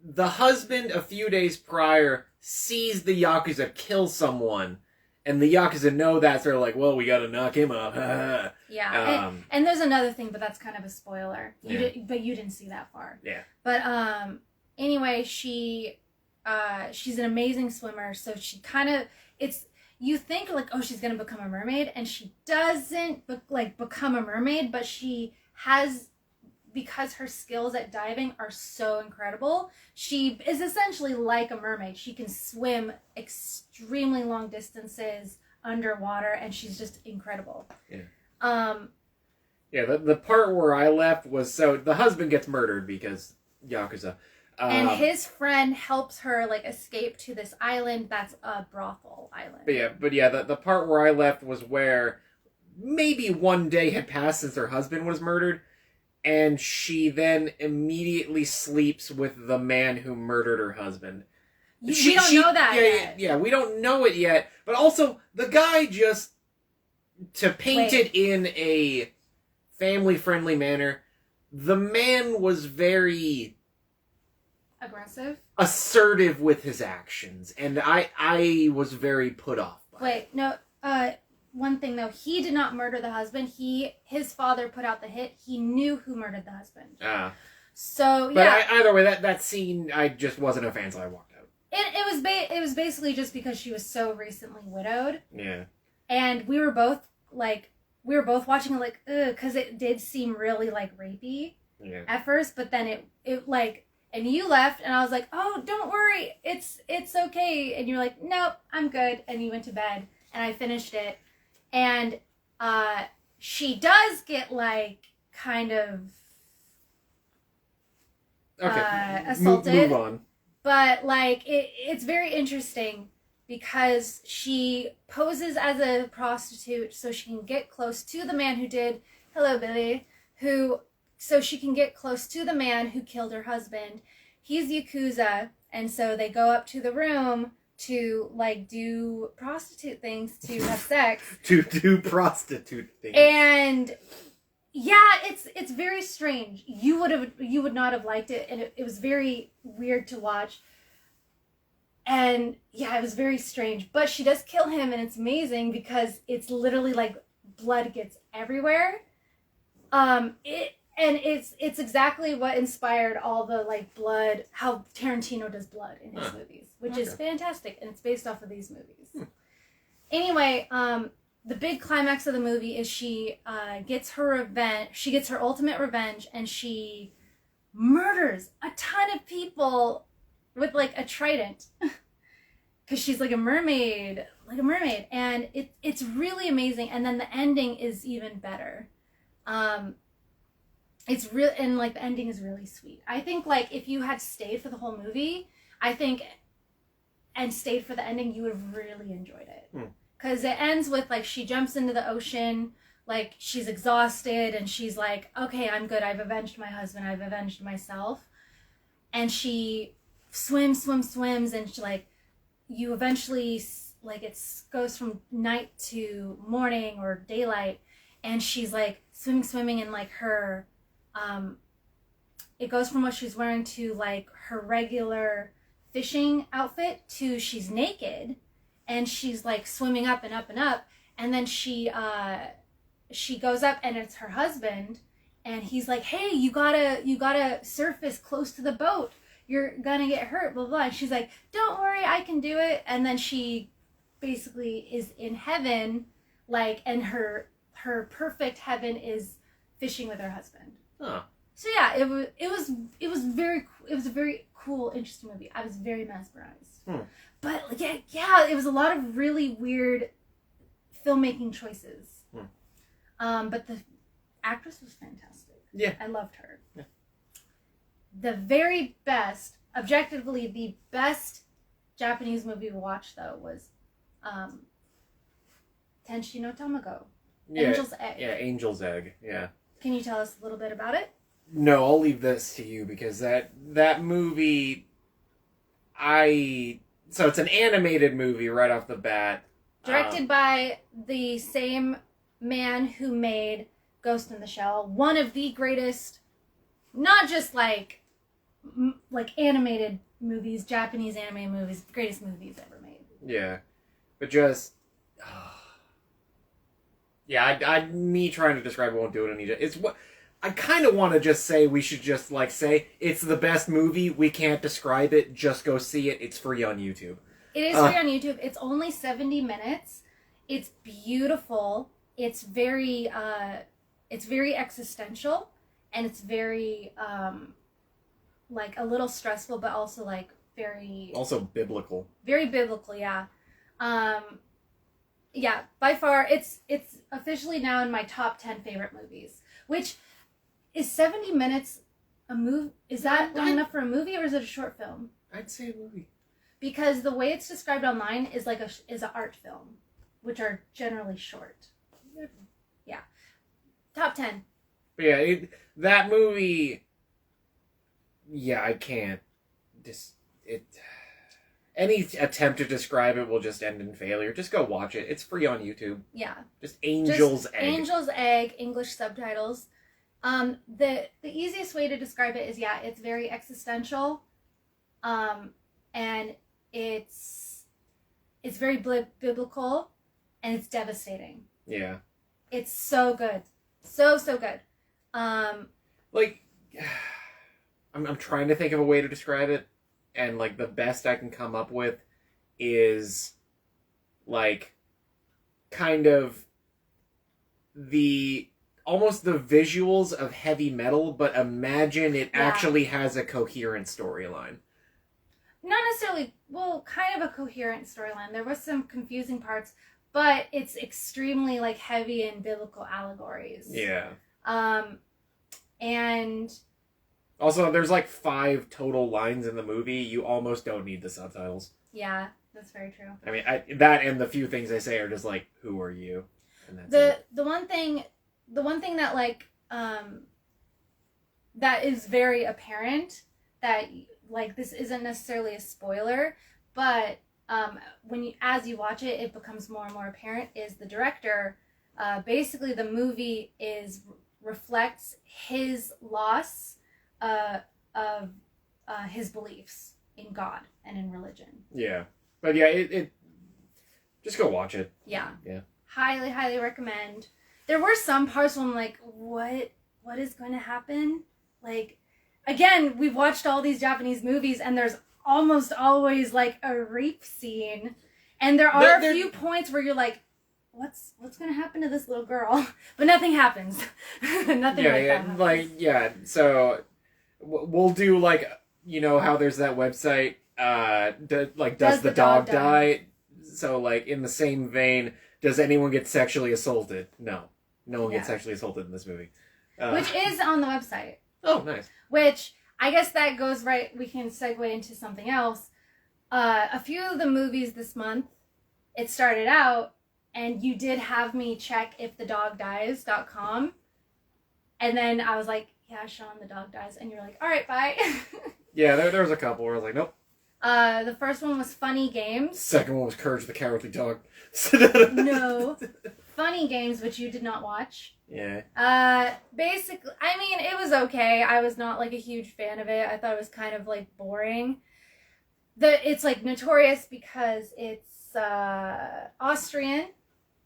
the husband a few days prior sees the Yakuza kill someone, and the Yakuza know that, so they're like, well, we gotta knock him up. Yeah, and there's another thing, but that's kind of a spoiler. But you didn't see that far. Yeah. But anyway, she's an amazing swimmer, so she kind of, you think like, oh, she's gonna become a mermaid, and she doesn't become a mermaid, but she has, because her skills at diving are so incredible, she is essentially like a mermaid. She can swim extremely long distances underwater, and she's just incredible. Yeah. The part where I left was, so the husband gets murdered because Yakuza. And his friend helps her like escape to this island that's a brothel island. But the part where I left was where maybe one day had passed since her husband was murdered, and she then immediately sleeps with the man who murdered her husband. We don't know that yet. Yeah, we don't know it yet. But also, the guy just, to paint it in a family-friendly manner, the man was very aggressive, assertive with his actions, and I was very put off by it. No, one thing though, he did not murder the husband. His father put out the hit. He knew who murdered the husband. So yeah. But either way, that scene, I just wasn't a fan, so I walked out. It was basically just because she was so recently widowed. Yeah. And we were both watching it like, ugh, because it did seem really like rapey at first, but then it like, and you left, and I was like, oh, don't worry, it's okay, and you're like, nope, I'm good, and you went to bed, and I finished it, and she does get like kind of assaulted. Move on. But like it's very interesting because she poses as a prostitute so she can get close to the man who did, hello Billy, so she can get close to the man who killed her husband. He's Yakuza, and so they go up to the room to like do prostitute things to have sex. To do prostitute things. And yeah, it's very strange. You would not have liked it, and it was very weird to watch. And yeah, it was very strange. But she does kill him, and it's amazing because it's literally like blood gets everywhere. It's exactly what inspired all the like blood, how Tarantino does blood in his movies, which is fantastic, and it's based off of these movies. Anyway, the big climax of the movie is she gets her revenge. She gets her ultimate revenge, and she murders a ton of people with like a trident, because she's like a mermaid, and it's really amazing. And then the ending is even better. It's real, and like the ending is really sweet. I think like if you had stayed for the whole movie, and stayed for the ending, you would have really enjoyed it. Because it ends with like she jumps into the ocean, like she's exhausted, and she's like, okay, I'm good. I've avenged my husband. I've avenged myself. And she swims, and she, like, you eventually, like, it goes from night to morning or daylight, and she's like swimming in like her, it goes from what she's wearing to like her regular fishing outfit to she's naked, and she's like swimming up and up and up, and then she goes up, and it's her husband, and he's like, hey, you gotta surface close to the boat, you're gonna get hurt, blah blah. And she's like, don't worry, I can do it. And then she basically is in heaven, like, and her perfect heaven is fishing with her husband. So yeah, it was a very cool, interesting movie. I was very mesmerized. But yeah, it was a lot of really weird filmmaking choices. But the actress was fantastic. Yeah, I loved her. Yeah. The very best, objectively the best Japanese movie we watched though was Tenshi no Tamago. Angel's Egg. Yeah, Angel's Egg. Yeah. Can you tell us a little bit about it? No, I'll leave this to you, because that movie, so it's an animated movie right off the bat. Directed by the same man who made Ghost in the Shell, one of the greatest, not just like animated movies, Japanese animated movies, greatest movies ever made. Yeah, but just, me trying to describe it won't do it any. It's what I kind of want to just say. We should just like say it's the best movie. We can't describe it. Just go see it. It's free on YouTube. It is free on YouTube. It's only 70 minutes. It's beautiful. It's very existential, and it's very like a little stressful, but also like also biblical. Very biblical, yeah. Yeah, by far it's officially now in my top 10 favorite movies. Which is 70 minutes a movie? Is that long enough for a movie, or is it a short film? I'd say a movie. Because the way it's described online is like is an art film, which are generally short. Yeah. Top 10. But yeah, that movie. Yeah, I can't. Any attempt to describe it will just end in failure. Just go watch it. It's free on YouTube. Yeah. Just Angel's Egg. Angel's Egg, English subtitles. The easiest way to describe it is, it's very existential. And it's very biblical, and it's devastating. Yeah. It's so good. So good. Like, I'm trying to think of a way to describe it, and like the best I can come up with is like kind of almost the visuals of heavy metal, but imagine it actually has a coherent storyline. Not necessarily, kind of a coherent storyline. There was some confusing parts, but it's extremely like heavy in biblical allegories. Yeah. And also, there's like 5 total lines in the movie. You almost don't need the subtitles. Yeah, that's very true. I mean, that and the few things they say are just like, "Who are you?" And that's it. The one thing that like that is very apparent, that like this isn't necessarily a spoiler, but as you watch it, it becomes more and more apparent, is the director. Basically, the movie reflects his loss of his beliefs in God and in religion. Yeah. But yeah, it just go watch it. Yeah. Yeah. Highly, highly recommend. There were some parts where I'm like, what is going to happen? Like, again, we've watched all these Japanese movies and there's almost always like a rape scene. And there are a few points where you're like, what's going to happen to this little girl? But nothing happens. Nothing like that happens. Like, yeah, so we'll do, like, you know how there's that website, does the dog die? So, like, in the same vein, does anyone get sexually assaulted? No. No one gets sexually assaulted in this movie. Which is on the website. Oh, nice. Which, I guess that goes right, we can segue into something else. A few of the movies this month, it started out, and you did have me check ifthedogdies.com. And then I was like, yeah, Sean, the dog dies. And you're like, all right, bye. Yeah, there was a couple where I was like, nope. The first one was Funny Games. Second one was Courage the Cowardly Dog. No. Funny Games, which you did not watch. Yeah. Basically, I mean, it was okay. I was not, like, a huge fan of it. I thought it was kind of, like, boring. It's, like, notorious because it's, Austrian.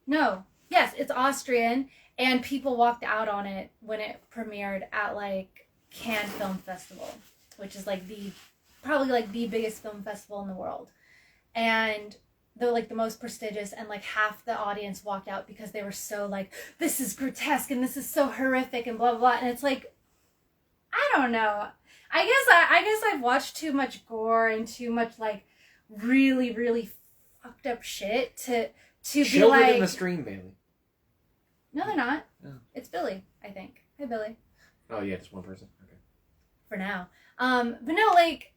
No. Yes, it's Austrian. And people walked out on it when it premiered at, like, Cannes Film Festival. Which is, like, probably, like, the biggest film festival in the world. And they're, like, the most prestigious, and, like, half the audience walked out because they were so, like, this is grotesque, and this is so horrific, and blah, blah, blah. And it's, like, I don't know. I guess I've watched too much gore and too much, like, really, really fucked up shit to Children be, like... in the Stream, Bailey. No, they're not. Oh. It's Billy, I think. Hey, Billy. Oh, yeah, just one person. Okay. For now. But no, like,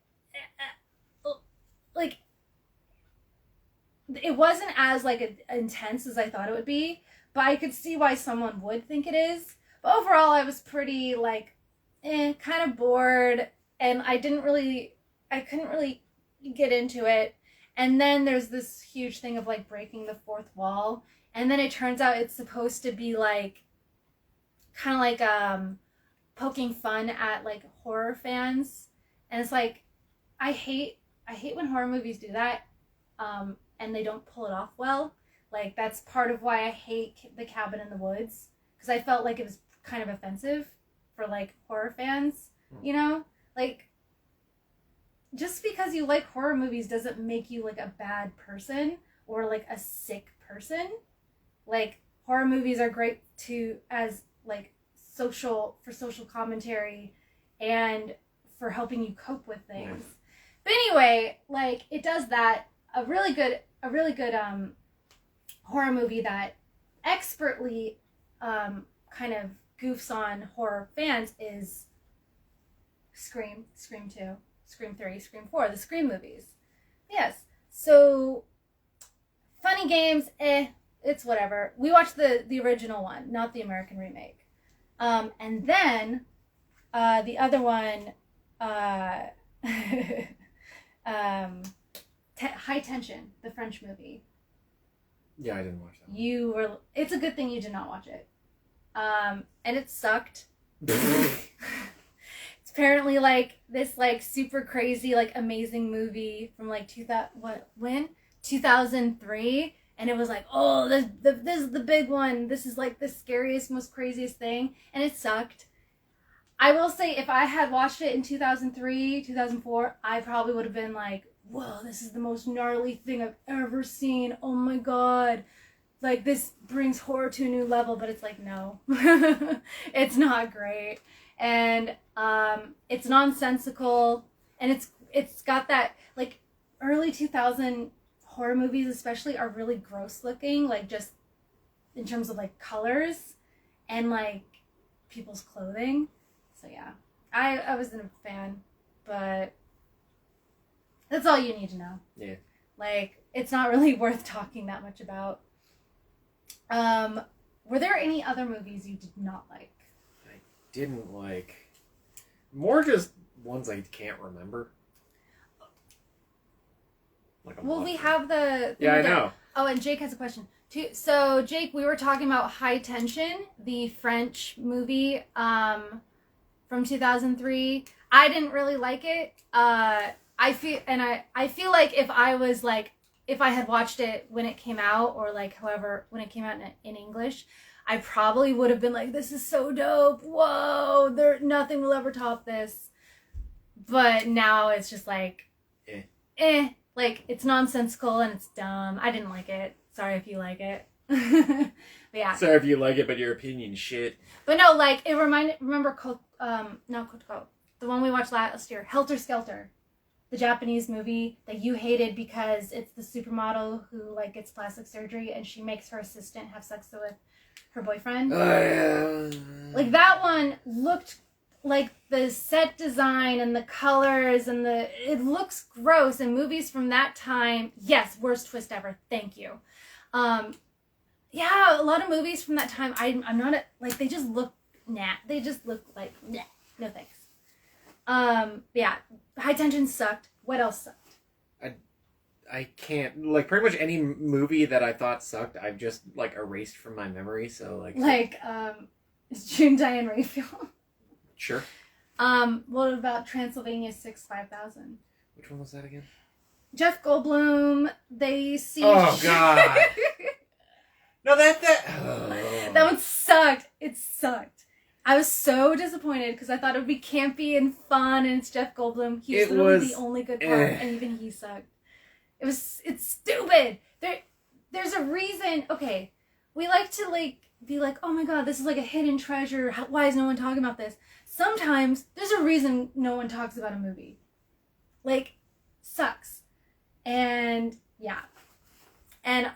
it wasn't as, like, intense as I thought it would be, but I could see why someone would think it is. But overall, I was pretty, like, kind of bored, and I couldn't really get into it. And then there's this huge thing of, like, breaking the fourth wall, and then it turns out it's supposed to be, like, kind of like, poking fun at, like, horror fans. And it's like, I hate when horror movies do that, and they don't pull it off well. Like, that's part of why I hate The Cabin in the Woods, because I felt like it was kind of offensive for, like, horror fans, you know? Like, just because you like horror movies doesn't make you, like, a bad person or, like, a sick person. Like, horror movies are great as, like, social commentary and for helping you cope with things. But anyway, like, it does that. A really good horror movie that expertly kind of goofs on horror fans is Scream 2, Scream 3, Scream 4, the Scream movies. Yes. So, Funny Games, it's whatever. We watched the original one, not the American remake. And then the other one, High Tension, the French movie. Yeah, I didn't watch that one. It's a good thing you did not watch it. And it sucked. It's apparently, like, this, like, super crazy, like, amazing movie from, like, 2003. And it was like, oh, this is the big one. This is, like, the scariest, most craziest thing. And it sucked. I will say, if I had watched it in 2003, 2004, I probably would have been like, whoa, this is the most gnarly thing I've ever seen. Oh my god. Like, this brings horror to a new level. But it's like, no. It's not great. And it's nonsensical. And it's got that, like, early 2000 horror movies especially are really gross looking. Like, just in terms of, like, colors and, like, people's clothing. So, yeah. I wasn't a fan. But that's all you need to know. Yeah. Like, it's not really worth talking that much about. Were there any other movies you did not like? I didn't like. More just ones I can't remember. Like a Well, month. we have the... Yeah, I know. Oh, and Jake has a question. Too. So, Jake, we were talking about High Tension, the French movie from 2003. I didn't really like it. I feel like if I had watched it when it came out, or like however when it came out in English, I probably would have been like, this is so dope. Whoa, nothing will ever top this. But now it's just like like it's nonsensical and it's dumb. I didn't like it. Sorry if you like it. But yeah. Sorry if you like it, but your opinion's shit. But no, like it remember not Kotoko, the one we watched last year, Helter Skelter, the Japanese movie that you hated because it's the supermodel who like gets plastic surgery and she makes her assistant have sex with her boyfriend. Like that one looked like the set design and the colors and it looks gross. And movies from that time, yes, worst twist ever. Thank you. Yeah, a lot of movies from that time, I'm not like they just look they just look like no thanks. Yeah, High Tension sucked. What else sucked? I can't, like, pretty much any movie that I thought sucked, I've just like erased from my memory. So like is June Diane Raphael? Sure. What about Transylvania 6-5000? Which one was that again? Jeff Goldblum. They see. Oh God. No, that That one sucked. It sucked. I was so disappointed because I thought it would be campy and fun, and it's Jeff Goldblum. He was literally the only good part, and even he sucked. It's stupid. There's a reason. Okay, we like to be like, oh my God, this is like a hidden treasure. Why is no one talking about this? Sometimes there's a reason no one talks about a movie. Like, sucks. And yeah. And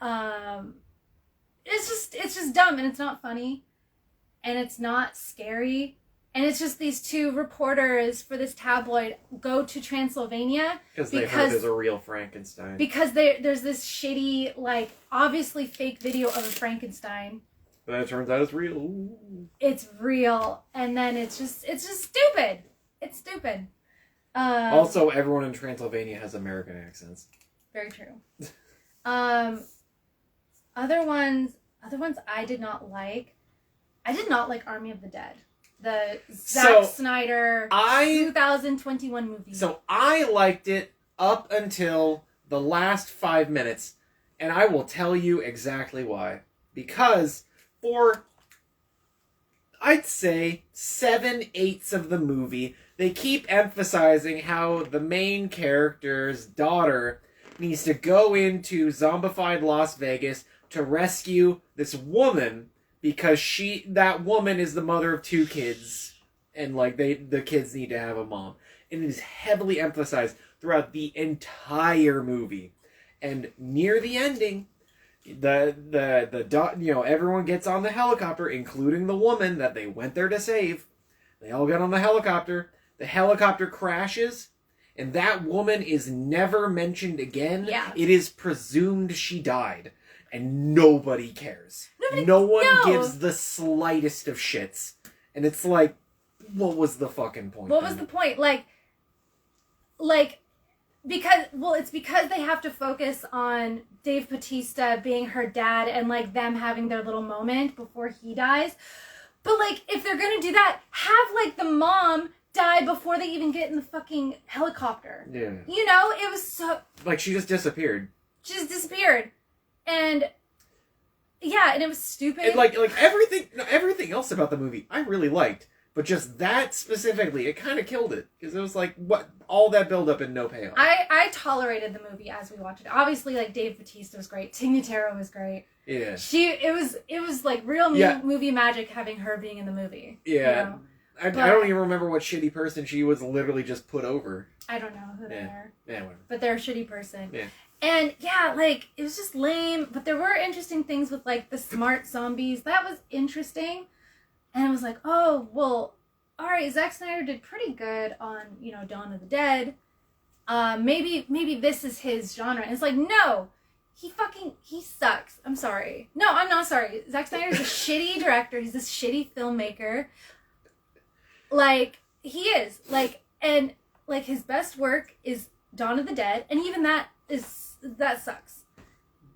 it's just dumb, and it's not funny, and it's not scary, and it's just these two reporters for this tabloid go to Transylvania because they heard there's a real Frankenstein. Because there's this shitty, like, obviously fake video of a Frankenstein. But it turns out it's real. Ooh. It's real, and then it's just stupid. It's stupid. Also, everyone in Transylvania has American accents. Very true. Other ones I did not like. I did not like Army of the Dead. The Zack Snyder 2021 movie. So I liked it up until the last 5 minutes, and I will tell you exactly why. Because for, I'd say, 7/8 of the movie, they keep emphasizing how the main character's daughter needs to go into zombified Las Vegas to rescue this woman because that woman is the mother of 2 kids, and like the kids need to have a mom. And it is heavily emphasized throughout the entire movie. And near the ending, everyone gets on the helicopter, including the woman that they went there to save. They all get on the helicopter. The helicopter crashes, and that woman is never mentioned again. Yeah. It is presumed she died, and nobody cares. No one gives the slightest of shits. And it's like, what was the fucking point? What was the point? It's because they have to focus on Dave Bautista being her dad and like them having their little moment before he dies. But like, if they're gonna do that, have like the mom die before they even get in the fucking helicopter. Yeah. You know, it was so... Like, she just disappeared. She just disappeared. And... yeah, and it was stupid. And like everything else about the movie, I really liked. But just that specifically, it kind of killed it. Because it was like, what? All that build-up and no payoff. I tolerated the movie as we watched it. Obviously, like, Dave Bautista was great. Tina Turner was great. Yeah. It was like real movie magic having her being in the movie. Yeah. You know? I don't even remember what shitty person she was literally just put over. I don't know who they are. Yeah, whatever. But they're a shitty person. Yeah. And, yeah, like, it was just lame. But there were interesting things with, like, the smart zombies. That was interesting. And I was like, oh, well, all right, Zack Snyder did pretty good on, you know, Dawn of the Dead. Maybe this is his genre. And it's like, no, he sucks. I'm sorry. No, I'm not sorry. Zack Snyder's a shitty director. He's a shitty filmmaker. Like, he is. Like, and, like, his best work is Dawn of the Dead. And even that is that sucks.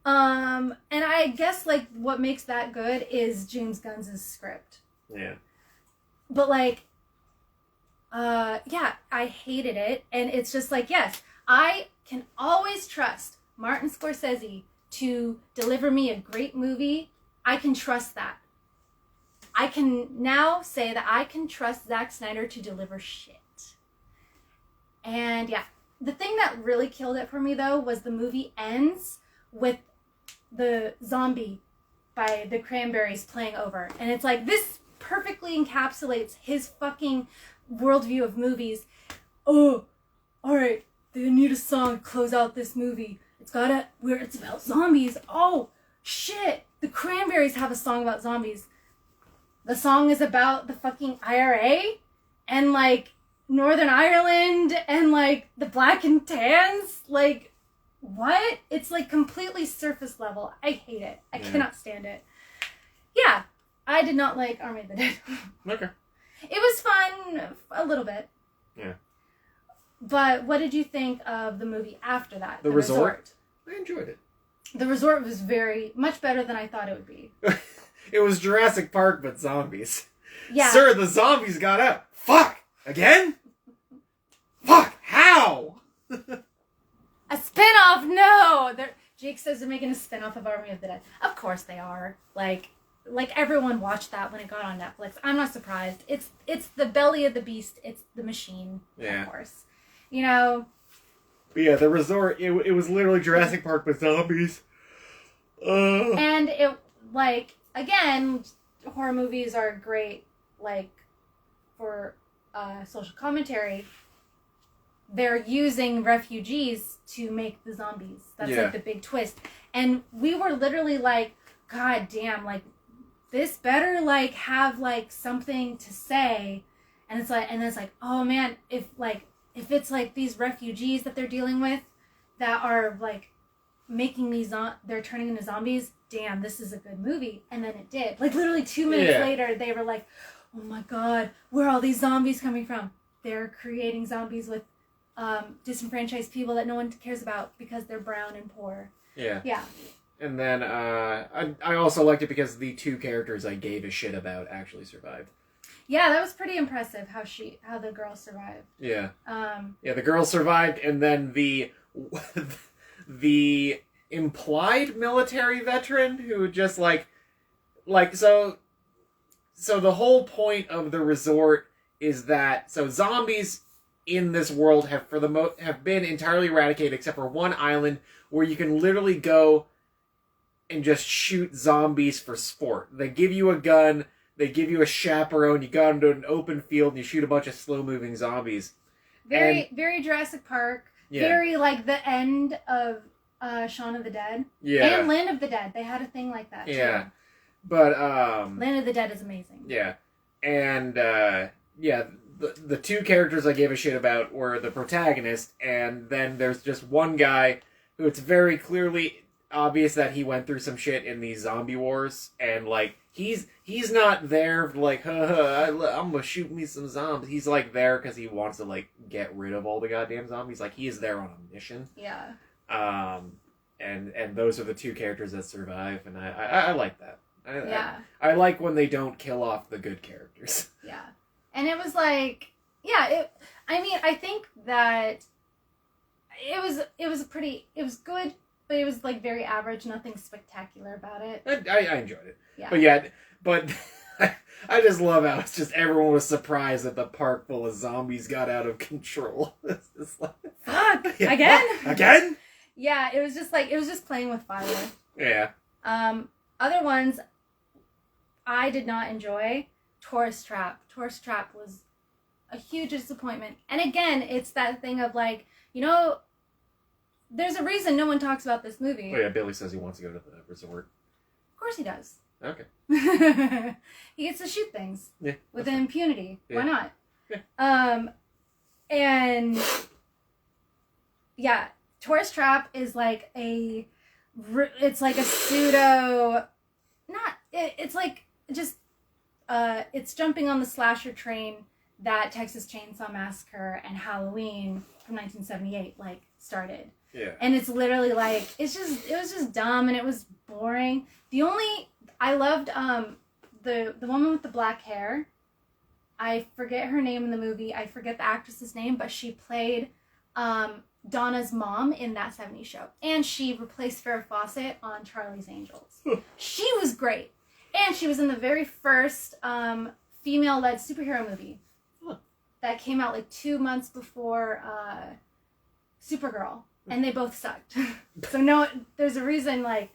And I guess, like, what makes that good is James Gunn's script. Yeah. But, like, yeah, I hated it. And it's just like, yes, I can always trust Martin Scorsese to deliver me a great movie. I can trust that. I can now say that I can trust Zack Snyder to deliver shit. And yeah, the thing that really killed it for me, though, was the movie ends with the zombie by the Cranberries playing over. And it's like, this perfectly encapsulates his fucking worldview of movies. Oh, all right, they need a song to close out this movie. It's about zombies. Oh, shit. The Cranberries have a song about zombies. The song is about the fucking IRA and, like, Northern Ireland and, like, the black and tans. Like, what? It's, like, completely surface level. I hate it. I cannot stand it. Yeah, I did not like Army of the Dead. Okay. It was fun a little bit. Yeah. But what did you think of the movie after that? The Resort? I enjoyed it. The Resort was much better than I thought it would be. It was Jurassic Park, but zombies. Yeah. Sir, the zombies got out. Fuck! Again? Fuck! How? A spin-off? No! Jake says they're making a spin-off of Army of the Dead. Of course they are. Like everyone watched that when it got on Netflix. I'm not surprised. It's the belly of the beast. It's the machine. Yeah. Of course. You know. But yeah, The Resort, it was literally Jurassic Park with zombies. And it, like, again, horror movies are great, like, for social commentary. They're using refugees to make the zombies. That's, like, the big twist. And we were literally like, God damn, like, this better, like, have, like, something to say. And it's like, oh, man, if it's, like, these refugees that they're dealing with that are, like, making they're turning into zombies, damn, this is a good movie. And then it did. Like, literally 2 minutes later, they were like, oh, my God, where are all these zombies coming from? They're creating zombies with disenfranchised people that no one cares about because they're brown and poor. Yeah. Yeah. And then I also liked it because the two characters I gave a shit about actually survived. Yeah, that was pretty impressive how the girl survived. Yeah. Yeah, the girl survived, and then the implied military veteran who just so the whole point of The Resort is that zombies in this world have been entirely eradicated except for one island where you can literally go and just shoot zombies for sport. They give you a gun, they give you a chaperone, you go into an open field and you shoot a bunch of slow-moving zombies. Very Jurassic Park. Yeah. Very, like, the end of Shaun of the Dead. Yeah. And Land of the Dead. They had a thing like that, yeah. too. But, Land of the Dead is amazing. Yeah. And, the two characters I gave a shit about were the protagonist, and then there's just one guy who it's very clearly obvious that he went through some shit in these zombie wars, and, like, he's not there, like, I'm gonna shoot me some zombies. He's, like, there because he wants to, like, get rid of all the goddamn zombies. Like, he is there on a mission. Yeah. And those are the two characters that survive, and I like that. I like when they don't kill off the good characters. Yeah. And it was like, I think that it was good, but it was, like, very average, nothing spectacular about it. I enjoyed it. Yeah. But I just love how it's just everyone was surprised that the park full of zombies got out of control. It's just like, fuck, again? Again? Yeah, it was just playing with fire. Yeah. Other ones I did not enjoy. Tourist Trap. Tourist Trap was a huge disappointment. And again, it's that thing of, like, you know, there's a reason no one talks about this movie. Oh yeah, Billy says he wants to go to the resort. Of course he does. Okay. He gets to shoot things. Yeah. With impunity. Yeah. Why not? Yeah. And yeah, Tourist Trap is like it's like a pseudo, it's like just, it's jumping on the slasher train that Texas Chainsaw Massacre and Halloween from 1978, like, started. Yeah. And it's literally like, it was just dumb and it was boring. I loved the woman with the black hair. I forget her name in the movie. I forget the actress's name, but she played Donna's mom in That 70s Show. And she replaced Farrah Fawcett on Charlie's Angels. She was great. And she was in the very first female-led superhero movie that came out like 2 months before Supergirl. And they both sucked. So there's a reason like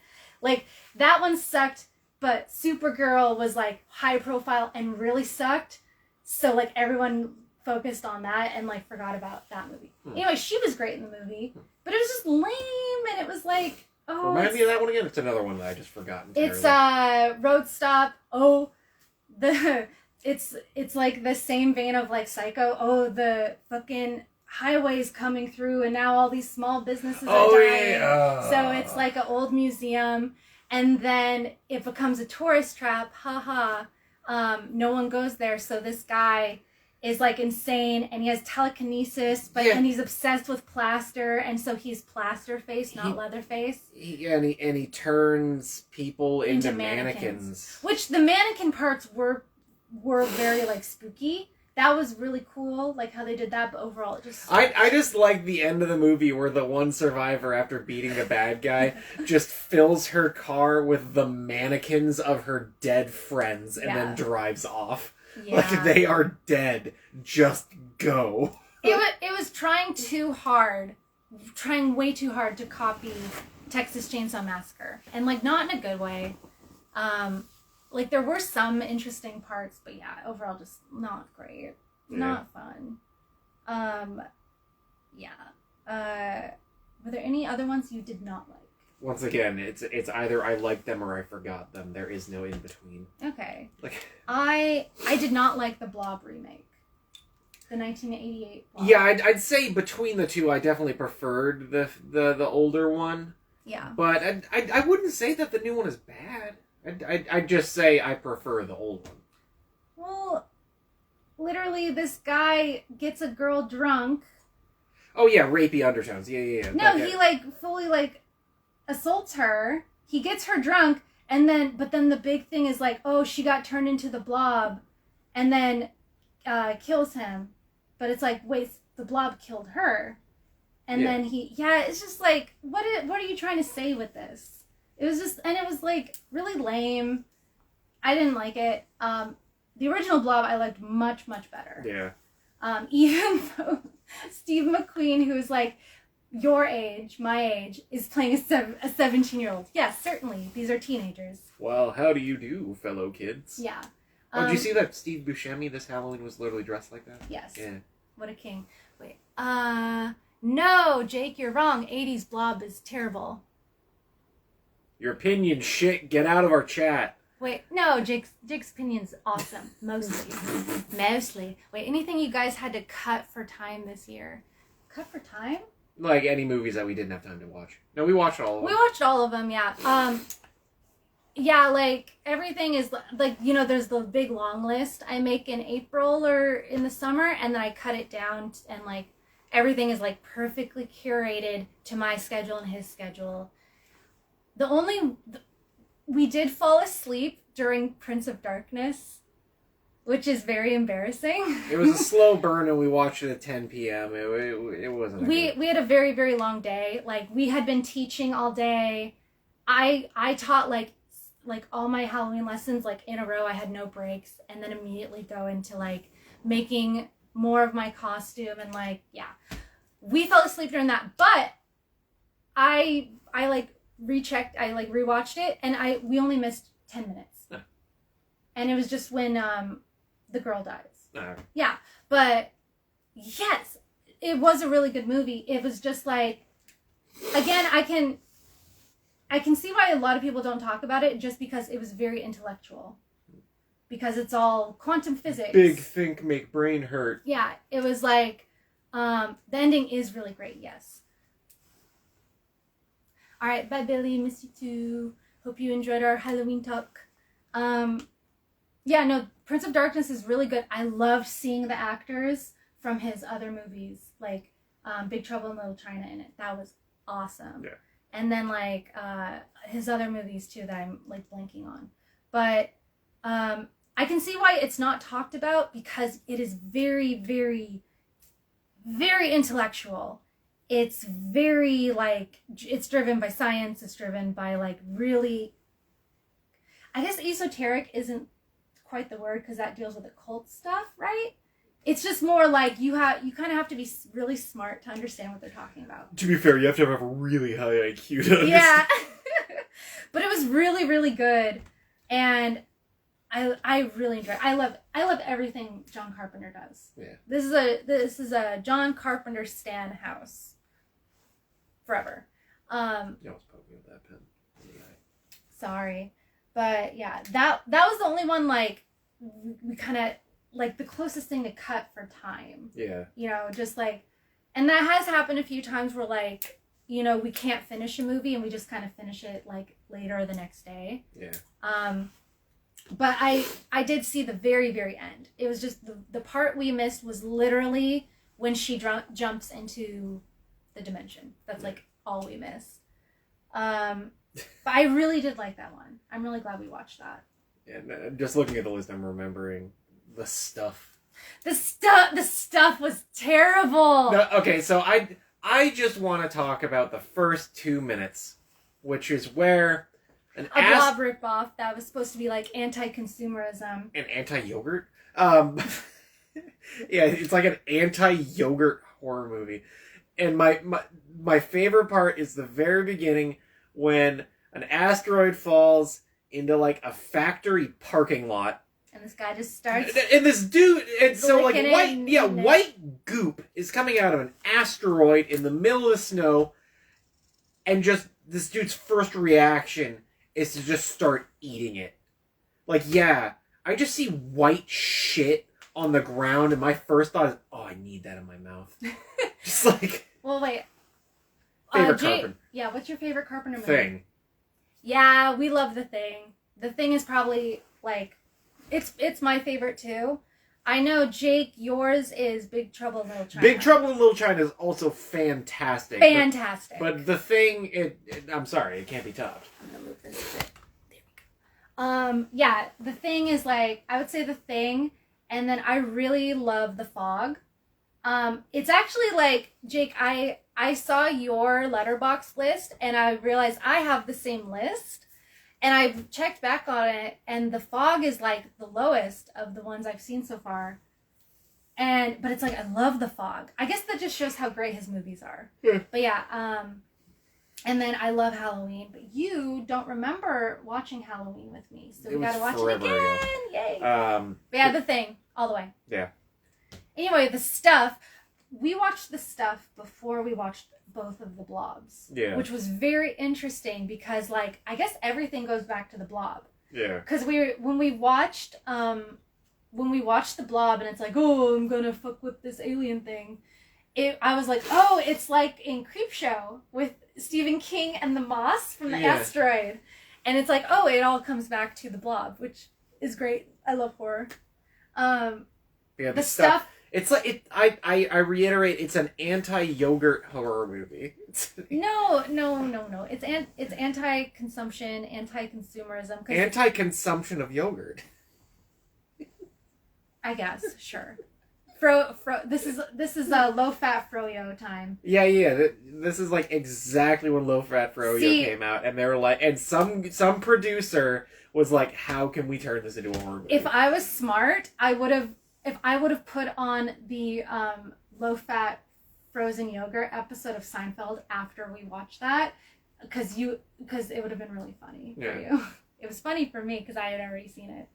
that one sucked, but Supergirl was like high profile and really sucked. So like everyone focused on that and like forgot about that movie. Anyway, she was great in the movie, but it was just lame and it was like, oh. Remind me of that one again. It's another one that I just forgot entirely. It's Road Stop. Oh, it's like the same vein of like Psycho. Oh, the fucking highways coming through and now all these small businesses are dying. Yeah. So it's like an old museum and then it becomes a tourist trap. No one goes there, so this guy is like insane and he has telekinesis, and he's obsessed with plaster, and so he's plaster face, not leather face. And he turns people into mannequins. Which the mannequin parts were very like spooky. That was really cool, like how they did that, but overall it just... I just like the end of the movie where the one survivor, after beating the bad guy, just fills her car with the mannequins of her dead friends and then drives off. Yeah. Like, they are dead. Just go. It was trying way too hard to copy Texas Chainsaw Massacre. And, like, not in a good way. Like, there were some interesting parts, but yeah, overall just not great. Yeah. Not fun. Were there any other ones you did not like? Once again, it's either I liked them or I forgot them. There is no in between. Okay. I did not like the Blob remake. The 1988 Blob. Yeah, I'd say between the two, I definitely preferred the older one. Yeah. But I wouldn't say that the new one is bad. I'd just say I prefer the old one. Well, literally, this guy gets a girl drunk. Oh, yeah, rapey undertones. Yeah. No, he, fully, assaults her. He gets her drunk, but then the big thing is, oh, she got turned into the Blob, and then kills him. But it's wait, the Blob killed her. And then it's just what are you trying to say with this? It was just, and it was really lame. I didn't like it. The original Blob I liked much, much better. Yeah. Even though Steve McQueen, who is your age, my age, is playing a 17-year-old. Yes, certainly. These are teenagers. Well, how do you do, fellow kids? Yeah. Did you see that Steve Buscemi this Halloween was literally dressed like that? Yes. Yeah. What a king. Wait. No, Jake, you're wrong. 80s Blob is terrible. Your opinion, shit. Get out of our chat. Wait, no, Jake's opinion's awesome. Mostly. Wait, anything you guys had to cut for time this year? Cut for time? Like any movies that we didn't have time to watch. No, we watched all of them. We watched all of them, yeah. Everything is, there's the big long list I make in April or in the summer, and then I cut it down, and, everything is, perfectly curated to my schedule and his schedule. We did fall asleep during Prince of Darkness, which is very embarrassing. It was a slow burn, and we watched it at 10 p.m. It wasn't. We had a very, very long day. We had been teaching all day. I taught all my Halloween lessons in a row. I had no breaks, and then immediately go into making more of my costume and we fell asleep during that. But I rechecked, I rewatched it, and we only missed 10 minutes. Huh. And it was just when the girl dies. Yeah, but yes, it was a really good movie. It was just again, I can see why a lot of people don't talk about it, just because it was very intellectual. Because it's all quantum physics. Big think make brain hurt. Yeah, it was the ending is really great, yes. All right, bye, Billy. Miss you too. Hope you enjoyed our Halloween talk. Prince of Darkness is really good. I loved seeing the actors from his other movies, Big Trouble in Little China in it. That was awesome. Yeah. And then like his other movies too that I'm like blanking on. But I can see why it's not talked about because it is very, very, very intellectual. It's very like, it's driven by science. It's driven by like really, I guess esoteric isn't quite the word because that deals with occult stuff, right? It's just more like you kind of have to be really smart to understand what they're talking about. To be fair, you have to have a really high IQ to understand. Yeah. But it was really, really good. And I really enjoy it. I love everything John Carpenter does. Yeah. This is a John Carpenter stan house. Forever. You almost poked me with that pen. Sorry. But yeah, that was the only one like we kind of like the closest thing to cut for time. Yeah. You know, just like, and that has happened a few times where like, you know, we can't finish a movie and we just kind of finish it like later or the next day. Yeah. But I did see the very, very end. It was just the part we missed was literally when she jumps into the dimension. That's like all we missed. But I really did like that one. I'm really glad we watched that. And just looking at the list, I'm remembering the stuff. The stuff was terrible. Okay, so I just want to talk about the first 2 minutes, which is where a blob ripoff that was supposed to be like anti-consumerism. An anti-yogurt? Yeah, it's like an anti-yogurt horror movie. And my favorite part is the very beginning when an asteroid falls into like a factory parking lot. And this guy just starts. And this dude, and so like it, white goop is coming out of an asteroid in the middle of the snow, and just this dude's first reaction is to just start eating it. Like, yeah, I just see white shit on the ground, and my first thought is, oh, I need that in my mouth. Just like. Well, wait. Favorite Carpenter. Yeah, what's your favorite Carpenter movie? Thing. Yeah, we love The Thing. The Thing is probably like, it's my favorite too. I know, Jake, yours is Big Trouble in Little China. Big Trouble in Little China is also fantastic. Fantastic. But The Thing, I'm sorry, it can't be topped. I'm gonna move this a bit. There we go. Yeah, The Thing is like, I would say The Thing, and then I really love The Fog. It's actually like, Jake, I saw your Letterboxd list, and I realized I have the same list. And I checked back on it, and The Fog is like the lowest of the ones I've seen so far. But it's like, I love The Fog. I guess that just shows how great his movies are. Yeah. But yeah, and then I love Halloween. But you don't remember watching Halloween with me, so we gotta watch it again. Yay! But yeah, The Thing, all the way. Yeah. Anyway, The Stuff. We watched The Stuff before we watched both of the Blobs. Yeah. Which was very interesting because, like, I guess everything goes back to the Blob. Yeah. Because when we watched the Blob and it's like, oh, I'm gonna fuck with this alien thing. I was like, oh, it's like in Creepshow with Stephen King and the moss from the asteroid. And it's like, oh, it all comes back to the Blob, which is great. I love horror. Yeah, The Stuff. It's like I reiterate, it's an anti-yogurt horror movie. No. It's anti-consumption, anti-consumerism. Anti-consumption of yogurt. I guess, sure. This is a low-fat froyo time. Yeah. This is like exactly when Low Fat Froyo came out, and they were like, and some producer was like, how can we turn this into a horror movie? If I was smart, If I would have put on the low-fat frozen yogurt episode of Seinfeld after we watched that, because it would have been really funny for you. It was funny for me because I had already seen it.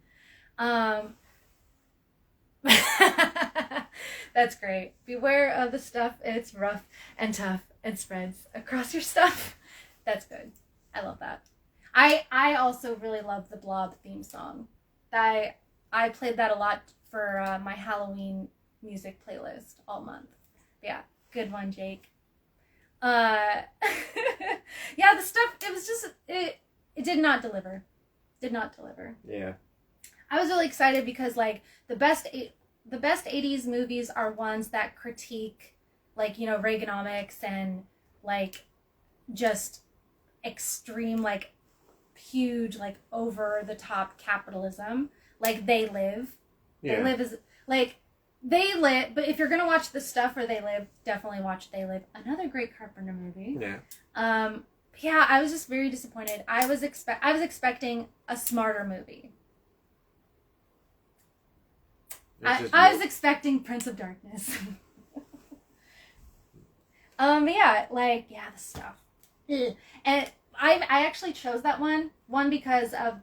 That's great. Beware of the stuff. It's rough and tough and spreads across your stuff. That's good. I love that. I also really love the Blob theme song. I played that a lot for my Halloween music playlist all month. Yeah, good one, Jake. Yeah, The Stuff, it was just, it did not deliver. Did not deliver. Yeah. I was really excited because, like, the best 80s movies are ones that critique, like, you know, Reaganomics and, like, just extreme, like, huge, like, over the top capitalism. Like, They Live. Yeah. They Live is like They Live, but if you're gonna watch the stuff or They Live, definitely watch They Live. Another great Carpenter movie. Yeah. Yeah, I was just very disappointed. I was expecting a smarter movie. I was expecting Prince of Darkness. Yeah, like, yeah, the stuff. Ugh. And I actually chose that one because of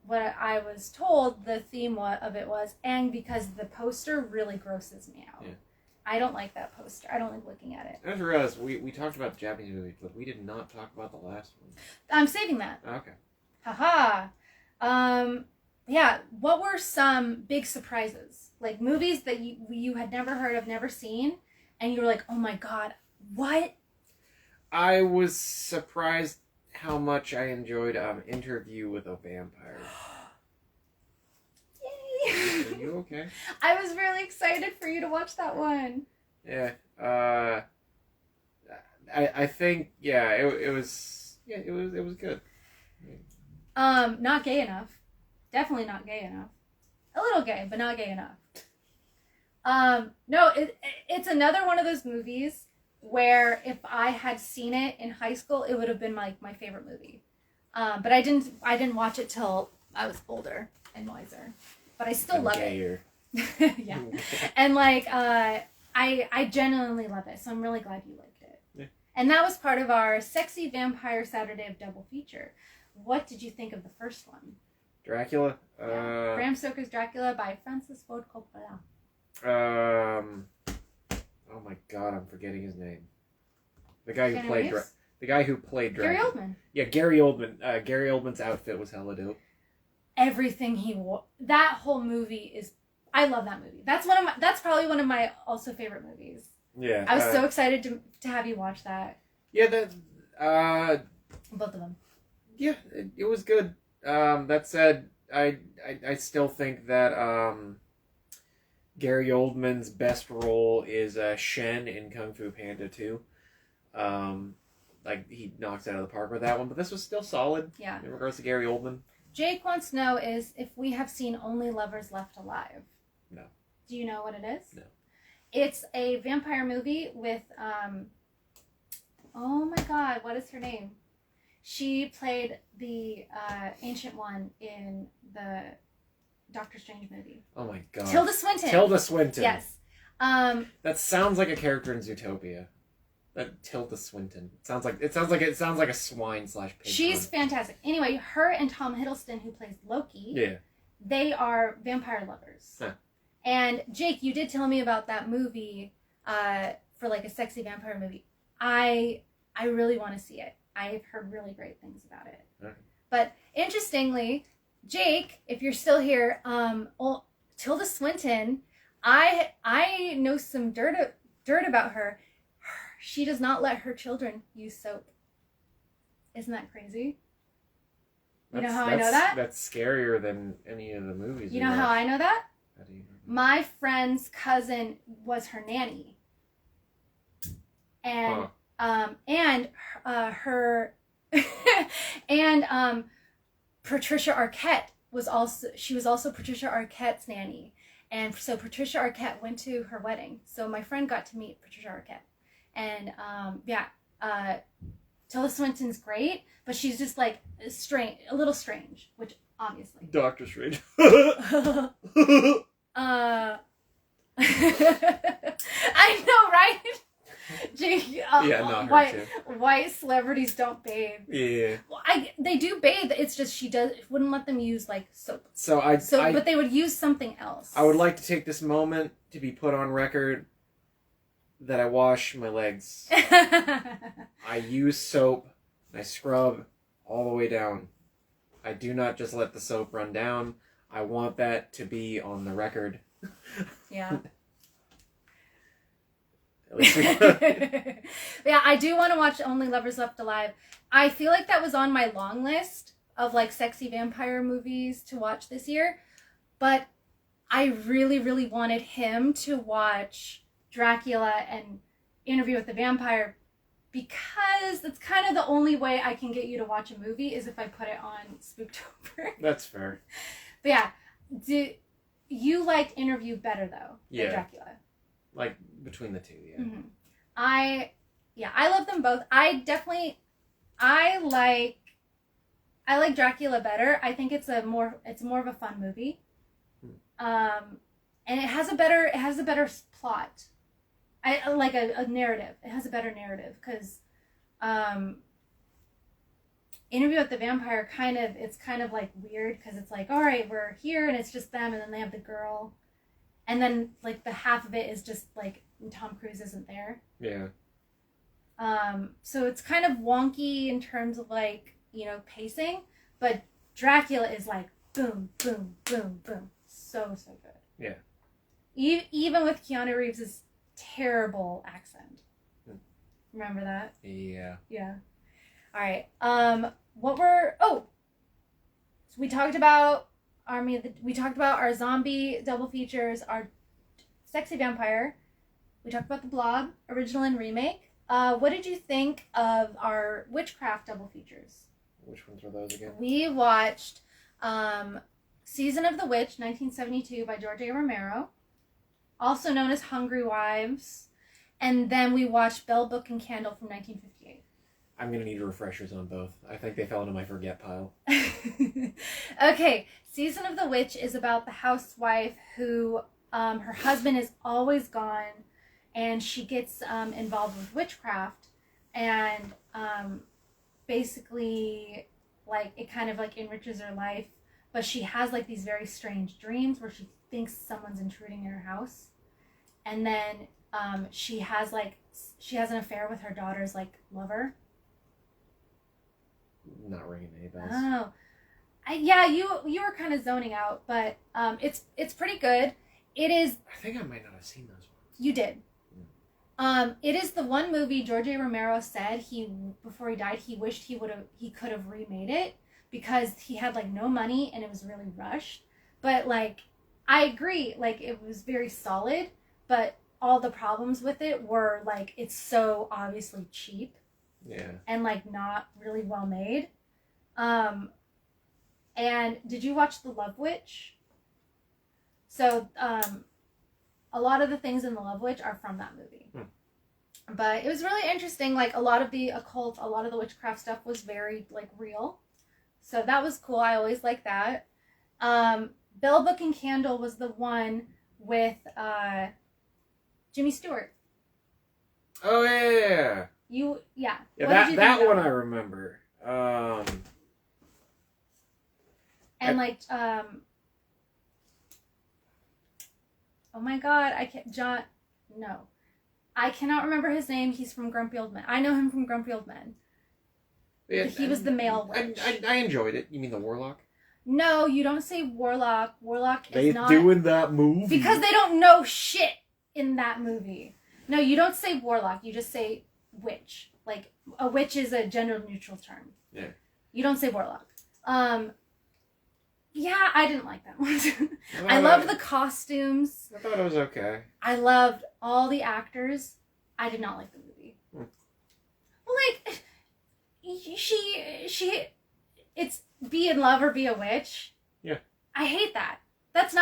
what I was told the theme of it was, and because the poster really grosses me out. Yeah. I don't like that poster. I don't like looking at it. I just realized we talked about Japanese movies, but we did not talk about the last one. I'm saving that. Okay. Haha. Yeah, what were some big surprises? Like movies that you had never heard of, never seen, and you were like, oh my god, what? I was surprised how much I enjoyed Interview with a Vampire. Yay! Are you okay? I was really excited for you to watch that one. Yeah. I think it was good. Not gay enough. Definitely not gay enough. A little gay, but not gay enough. No, it's another one of those movies where if I had seen it in high school, it would have been like my favorite movie. But I didn't watch it till I was older and wiser. But I still love gayer. it. Yeah. And like I genuinely love it, so I'm really glad you liked it. Yeah. And that was part of our Sexy Vampire Saturday of Double Feature. What did you think of the first one? Dracula. Yeah. Bram Stoker's Dracula by Francis Ford Coppola. Oh my god, I'm forgetting his name. The guy who Keanu played Reeves? the guy who played Gary Dracula. Oldman. Yeah, Gary Oldman. Gary Oldman's outfit was hella dope. Everything he wore. That whole movie is. I love that movie. That's probably one of my also favorite movies. Yeah. I was so excited to have you watch that. Yeah, Both of them. Yeah, it was good. That said, I still think that Gary Oldman's best role is Shen in Kung Fu Panda 2. Like, he knocks it out of the park with that one, but this was still solid. Yeah. In regards to Gary Oldman. Jake wants to know is if we have seen Only Lovers Left Alive. No. Do you know what it is? No. It's a vampire movie with oh my god, what is her name? She played the Ancient One in the Doctor Strange movie. Oh my god. Tilda Swinton. Tilda Swinton. Yes. That sounds like a character in Zootopia. That Tilda Swinton. It sounds like a swine / pig. She's fantastic. Anyway, her and Tom Hiddleston, who plays Loki, Yeah. they are vampire lovers. Huh. And Jake, you did tell me about that movie for like a sexy vampire movie. I really want to see it. I've heard really great things about it. Okay. But interestingly, Jake, if you're still here, Tilda Swinton, I know some dirt about her. She does not let her children use soap. Isn't that crazy? You know how I know that? That's scarier than any of the movies. You know how I know that? How do you know that? My friend's cousin was her nanny. And her and Patricia Arquette was also Patricia Arquette's nanny. And so Patricia Arquette went to her wedding. So my friend got to meet Patricia Arquette. And Tilda Swinton's great, but she's just like a little strange, which obviously. Doctor Strange. I know, right? Not her too. White celebrities don't bathe. Yeah. Well, they do bathe. It's just she wouldn't let them use like soap. But they would use something else. I would like to take this moment to be put on record that I wash my legs. I use soap and I scrub all the way down. I do not just let the soap run down. I want that to be on the record. Yeah. At least Yeah, I do want to watch Only Lovers Left Alive. I feel like that was on my long list of like sexy vampire movies to watch this year, but I really, really wanted him to watch Dracula and Interview with the Vampire because it's kind of the only way I can get you to watch a movie is if I put it on Spooktober. That's fair. But yeah, you liked Interview better though than Dracula? Like between the two, yeah. Mm-hmm. I love them both. I like Dracula better. I think it's more of a fun movie. And it has a better plot. I like a narrative. It has a better narrative because Interview with the Vampire it's kind of like weird because it's like, all right, we're here and it's just them and then they have the girl. And then like the half of it is just like Tom Cruise isn't there. Yeah. So it's kind of wonky in terms of like, pacing, but Dracula is like boom, boom, boom, boom. So good. Yeah. Even with Keanu Reeves' terrible accent. Remember that? Yeah. Yeah. All right. So we talked about we talked about our zombie double features, our sexy vampire. We talked about the Blob, original and remake. What did you think of our witchcraft double features? Which ones were those again? We watched Season of the Witch, 1972 by George A. Romero, also known as Hungry Wives. And then we watched Bell, Book, and Candle from 1958. I'm going to need refreshers on both. I think they fell into my forget pile. Okay, Season of the Witch is about the housewife who, her husband is always gone, and she gets involved with witchcraft, and basically, like, it kind of, like, enriches her life, but she has, like, these very strange dreams where she thinks someone's intruding in her house, and then she has an affair with her daughter's, like, lover. Not ringing any bells. Oh, you were kind of zoning out, but it's pretty good. It is. I think I might not have seen those ones. You did. It is the one movie George A. Romero said before he died he wished he could have remade it because he had like no money and it was really rushed. But like, I agree, like it was very solid, but all the problems with it were like it's so obviously cheap. Yeah. And like not really well made. And did you watch The Love Witch? So a lot of the things in The Love Witch are from that movie. But it was really interesting. Like a lot of the occult, a lot of the witchcraft stuff was very like real. So that was cool. I always like that. Bell, Book, and Candle was the one with Jimmy Stewart. Oh yeah. Yeah, that one I remember. And like oh my god, I cannot remember his name. He's from Grumpy Old Men. I know him from Grumpy Old Men. Yeah, he was the male witch. I enjoyed it. You mean the Warlock? No, you don't say Warlock. Warlock is not... They do in that movie. Because they don't know shit in that movie. No, you don't say Warlock. You just say witch. Like, a witch is a gender-neutral term. Yeah. You don't say Warlock. Yeah, I didn't like that one. I loved the costumes. I thought it was okay. I loved all the actors. I did not like the movie. Well, like, it's be in love or be a witch. Yeah. I hate that. It's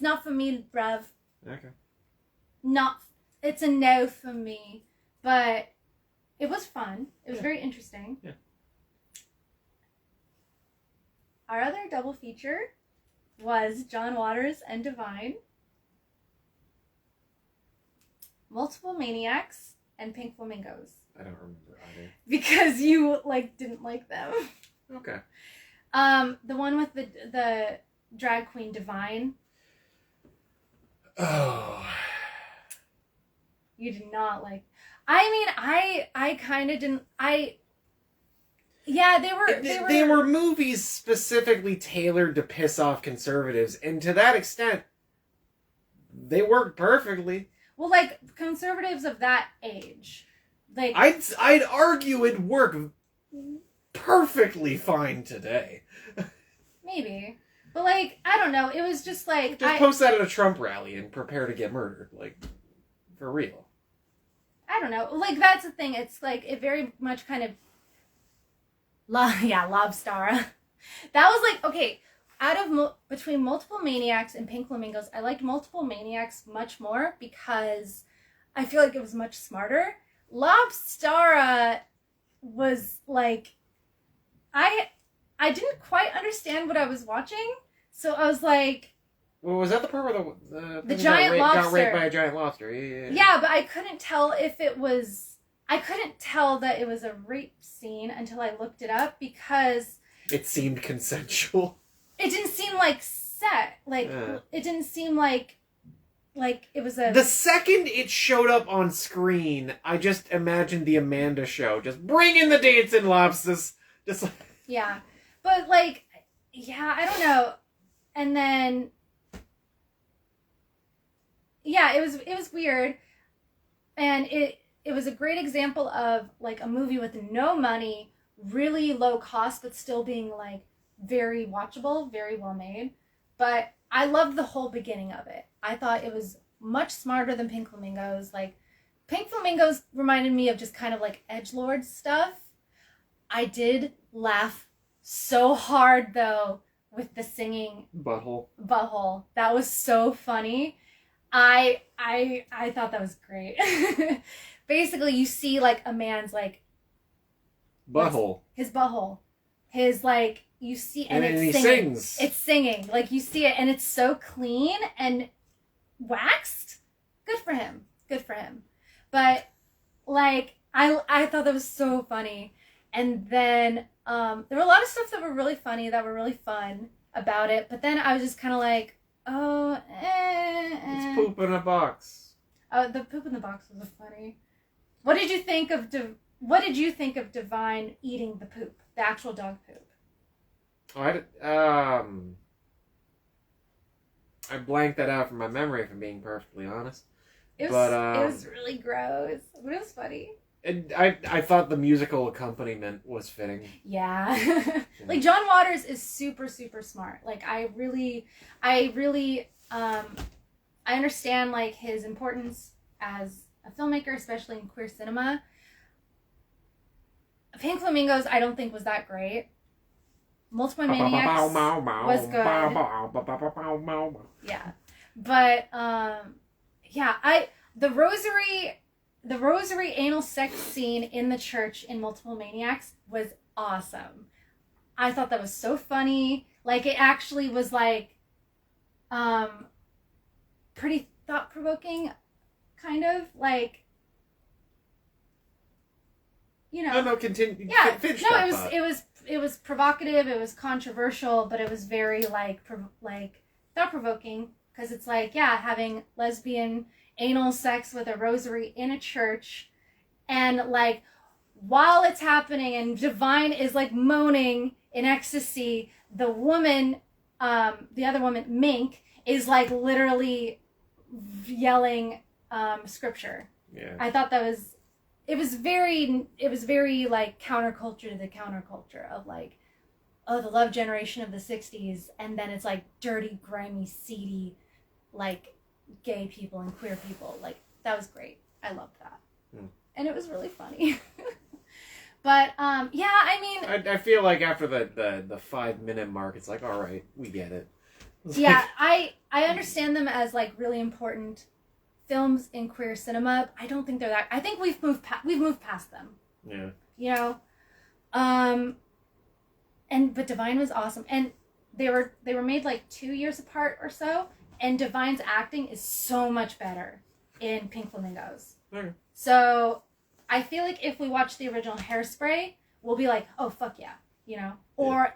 not for me, bruv. Okay. It's a no for me. But it was fun. It was very interesting. Yeah. Our other double feature was John Waters and Divine, Multiple Maniacs, and Pink Flamingos. I don't remember either. Because you didn't like them. Okay. The one with the drag queen Divine. Oh. You did not like. I mean, I kind of didn't. Yeah, they were movies specifically tailored to piss off conservatives, and to that extent, they worked perfectly. Well, like conservatives of that age, like I'd argue it'd work perfectly fine today. Maybe, but like I don't know. It was just like post that at a Trump rally and prepare to get murdered, like for real. I don't know. Like, that's the thing. It's like, it very much kind of, Lobstara. That was like, okay, out of, between Multiple Maniacs and Pink Flamingos, I liked Multiple Maniacs much more because I feel like it was much smarter. Lobstara was like, I didn't quite understand what I was watching, so I was like... Well, was that the part where the giant lobster got raped by a giant lobster? Yeah. Yeah, but I couldn't tell if it was... I couldn't tell that it was a rape scene until I looked it up because... It seemed consensual. It didn't seem like set. Like, it didn't seem like it was a... The second it showed up on screen, I just imagined the Amanda show. Just bring in the dancing lobsters. Just like... Yeah. But, like, yeah, I don't know. And then... Yeah, it was weird. And it was a great example of, like, a movie with no money, really low cost, but still being, like, very watchable, very well made. But I loved the whole beginning of it. I thought it was much smarter than Pink Flamingos. Like, Pink Flamingos reminded me of just kind of, like, edgelord stuff. I did laugh so hard, though, with the singing Butthole. That was so funny. I thought that was great. Basically, you see, like, a man's, like... Butthole. His butthole. His, like, you see... And he it's singing. sings. It's singing. Like, you see it, and it's so clean and waxed. Good for him. Good for him. But, like, I thought that was so funny. And then, there were a lot of stuff that were really funny, that were really fun about it. But then I was just kind of like, oh, It's poop in a box. Oh, the poop in the box was funny. What did you think of Divine eating the poop, the actual dog poop? I blanked that out from my memory, if I'm being perfectly honest. It was really gross, but it was funny. I thought the musical accompaniment was fitting. Yeah. Like, John Waters is super, super smart. Like, I really, I understand, like, his importance as a filmmaker, especially in queer cinema. Pink Flamingos, I don't think was that great. Multiple Maniacs was good. Yeah. But, yeah, the rosary anal sex scene in the church in Multiple Maniacs was awesome. I thought that was so funny. Like, it actually was, like, pretty thought-provoking, kind of. Like, you know. No, continue. Yeah. It was provocative, it was controversial, but it was very, like, thought-provoking. Because it's like, yeah, having lesbian anal sex with a rosary in a church, and, like, while it's happening and Divine is, like, moaning in ecstasy, the woman, the other woman, Mink, is, like, literally yelling scripture. Yeah. I thought that was, it was very like counterculture to the counterculture of, like, oh, the love generation of the 60s, and then it's, like, dirty, grimy, seedy, like, gay people and queer people. Like, that was great. I loved that. And it was really funny. But, yeah, I mean... I feel like after the 5-minute mark, it's like, all right, we get it. Yeah, I understand them as, like, really important films in queer cinema. I don't think they're that... I think we've moved past them. Yeah. You know? But Divine was awesome. And they were made, like, 2 years apart or so. And Divine's acting is so much better in Pink Flamingos. Okay. So I feel like if we watch the original Hairspray, we'll be like, oh, fuck yeah. You know? Or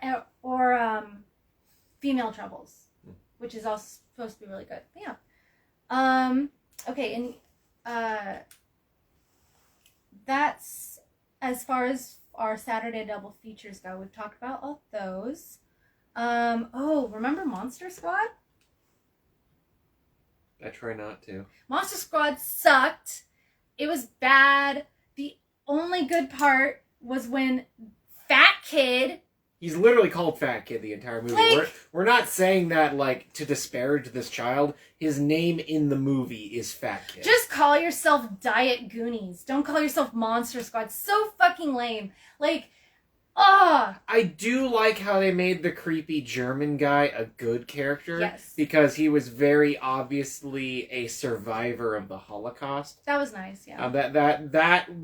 Female Troubles, which is also supposed to be really good. But yeah. Okay, and that's as far as our Saturday double features go. We've talked about all those. Remember Monster Squad? I try not to. Monster Squad sucked. It was bad. The only good part was when Fat Kid He's literally called Fat Kid the entire movie. Like, we're not saying that, like, to disparage this child. His name in the movie is Fat Kid. just call yourself Diet Goonies. Don't call yourself Monster Squad. So fucking lame. Like, I do like how they made the creepy German guy a good character. Yes. Because he was very obviously a survivor of the Holocaust. that was nice, yeah. That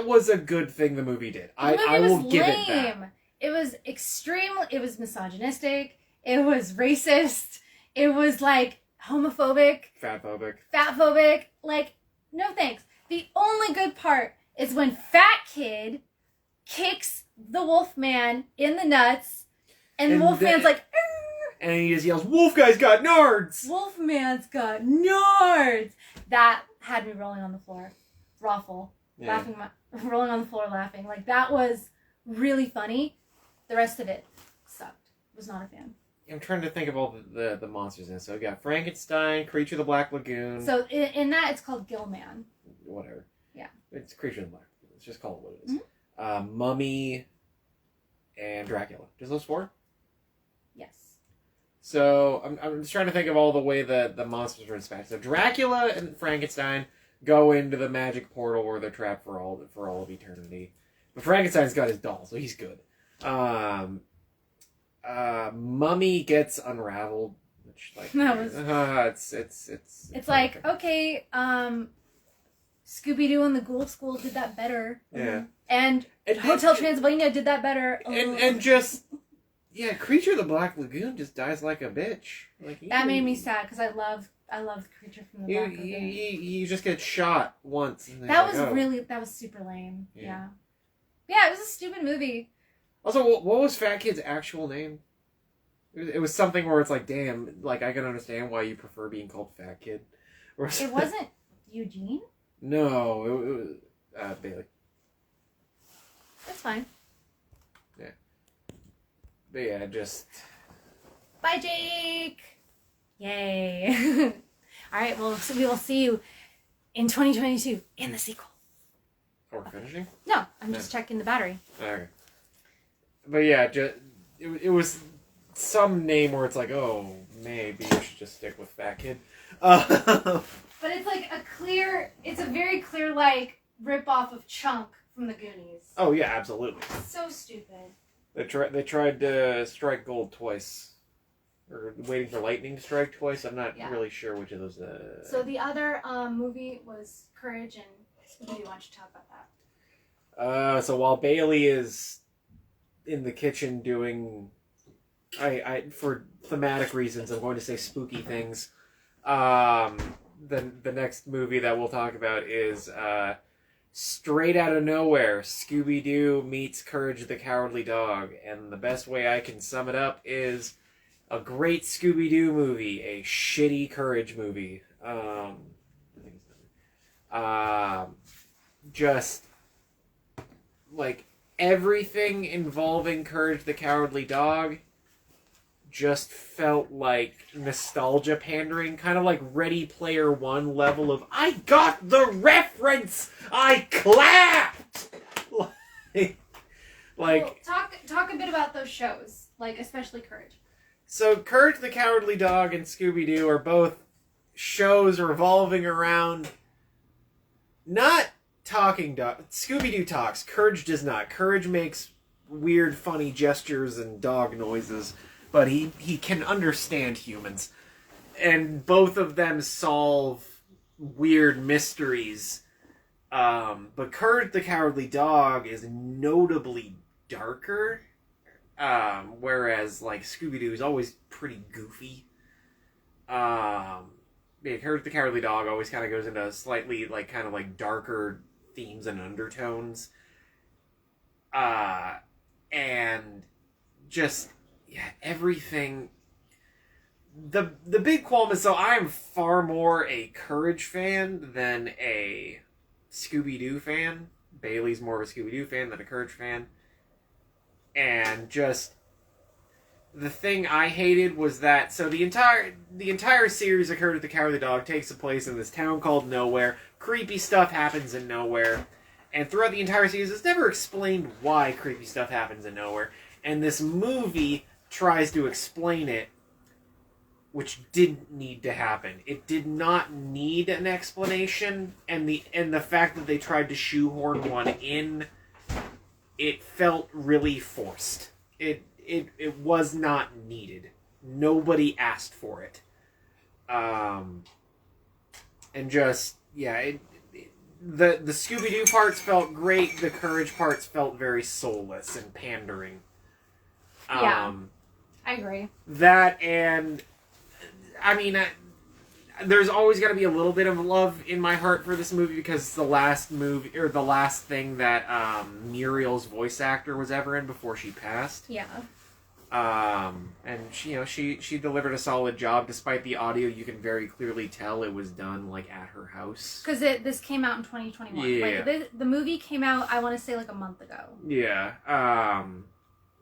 was a good thing the movie did. I will give it that. It was it was misogynistic, it was racist, it was, like, homophobic, fatphobic, like, no thanks. The only good part is when Fat Kid kicks the Wolfman in the nuts, and the Wolfman's like, "Arr!" And he just yells, "Wolf guy's got nards!" Wolfman's got nards! That had me rolling on the floor. Rawful. Yeah. Rolling on the floor laughing. Like, that was really funny. The rest of it sucked. Was not a fan. I'm trying to think of all the monsters in it. So we got Frankenstein, Creature of the Black Lagoon. So in that, it's called Gillman. Whatever. Yeah. It's Creature of the Black Lagoon. Let's just call it what it is. Mummy and Dracula. Just those four? Yes. So I'm just trying to think of all the way the monsters are inspected. So Dracula and Frankenstein go into the magic portal where they're trapped for all of eternity. But Frankenstein's got his doll, so he's good. Mummy gets unraveled, which, like, That was it's like, okay, Scooby-Doo and the Ghoul School did that better. Yeah. And Hotel Transylvania did that better. And just, yeah, Creature of the Black Lagoon just dies like a bitch. Like, that made me sad because I love Creature from the Black Lagoon. He just gets shot once. And that was super lame. Yeah. Yeah, it was a stupid movie. Also, what was Fat Kid's actual name? It was something where it's like, damn, like, I can understand why you prefer being called Fat Kid. It wasn't Eugene? No, it was Bailey. That's fine. Yeah. But yeah, just... Bye, Jake! Yay. Alright, well, so we will see you in 2022 in the sequel. Oh, we're finishing? No, I'm just checking the battery. Okay. But yeah, it was some name where it's like, oh, maybe you should just stick with Fat Kid. But it's like it's a very clear, like, rip-off of Chunk from the Goonies. Oh yeah, absolutely. So stupid. They tried to strike gold twice. Or waiting for lightning to strike twice. I'm not really sure which of those... So the other movie was Courage, and Scooby, why don't you talk about that? So while Bailey is in the kitchen doing... I for thematic reasons, I'm going to say spooky things. The next movie that we'll talk about is straight out of nowhere, Scooby-Doo meets Courage the Cowardly Dog. And the best way I can sum it up is a great Scooby-Doo movie, a shitty Courage movie. Just, like, everything involving Courage the Cowardly Dog just felt like nostalgia pandering, kind of like Ready Player One level of, I got the reference! I clapped! Well, talk a bit about those shows, like, especially Courage. So, Courage the Cowardly Dog and Scooby-Doo are both shows revolving around not talking dog. Scooby-Doo talks. Courage does not. Courage makes weird, funny gestures and dog noises, but he can understand humans. And both of them solve weird mysteries. But Courage the Cowardly Dog is notably darker. Whereas, like, Scooby-Doo is always pretty goofy. Yeah, Courage the Cowardly Dog always kind of goes into slightly, like, kind of, like, darker themes and undertones. And just, yeah, everything... The big qualm is, so I'm far more a Courage fan than a Scooby-Doo fan. Bailey's more of a Scooby-Doo fan than a Courage fan. And just the thing I hated was that, so the entire series of Courage the Cowardly Dog takes place in this town called Nowhere. Creepy stuff happens in Nowhere, And throughout the entire series, it's never explained why creepy stuff happens in nowhere. And this movie tries to explain it, which didn't need to happen. It did not need an explanation, and the fact that they tried to shoehorn one in, it felt really forced. It was not needed. Nobody asked for it. And just, yeah, the Scooby-Doo parts felt great. The Courage parts felt very soulless and pandering. Yeah, I agree. That and, I mean, there's always got to be a little bit of love in my heart for this movie because it's the last movie, or the last thing that Muriel's voice actor was ever in before she passed. Yeah. And she delivered a solid job. Despite the audio, you can very clearly tell it was done like at her house. Because this came out in 2021. Yeah. Like the movie came out, I want to say like a month ago. Yeah.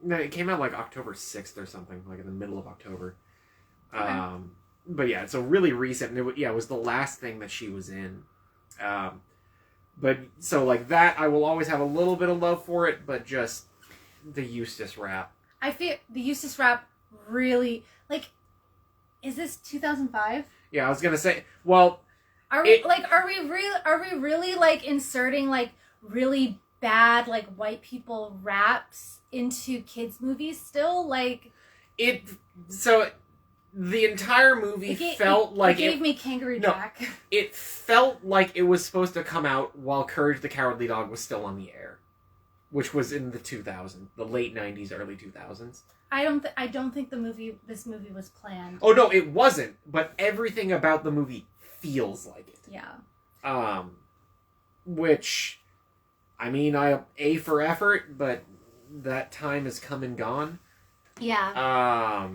No, it came out like October 6th or something, like in the middle of October. Okay. But yeah, it's a really recent. It was the last thing that she was in. But so like that, I will always have a little bit of love for it. But just the Eustace rap. I feel the Eustace rap really like. Is this 2005? Yeah, I was gonna say. Well, are we really like inserting like really bad like white people raps into kids movies still? Like it. So the entire movie felt like it gave me Kangaroo Jack. It felt like it was supposed to come out while Courage the Cowardly Dog was still on the air, which was in the 2000s, the late 90s, early 2000s. I don't think this movie was planned. Oh no, it wasn't. But everything about the movie feels like it. Yeah. Which, I mean, I A for effort, but that time has come and gone. Yeah.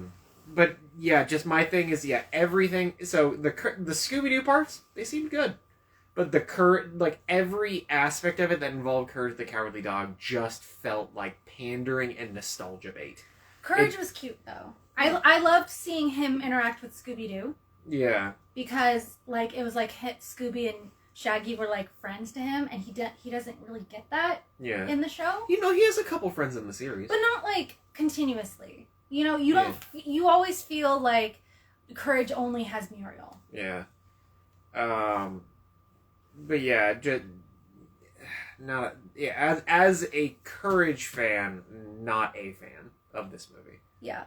But yeah, just my thing is everything. So the Scooby-Doo parts, they seemed good, but every aspect of it that involved Courage the Cowardly Dog just felt like pandering and nostalgia bait. Courage was cute though. I loved seeing him interact with Scooby-Doo. Yeah. Because like it was like Scooby and Shaggy were like friends to him, and he doesn't really get that in the show. He has a couple friends in the series, but not like continuously. You always feel like Courage only has Muriel. Yeah. But yeah, just not as a Courage fan, not a fan of this movie. Yeah.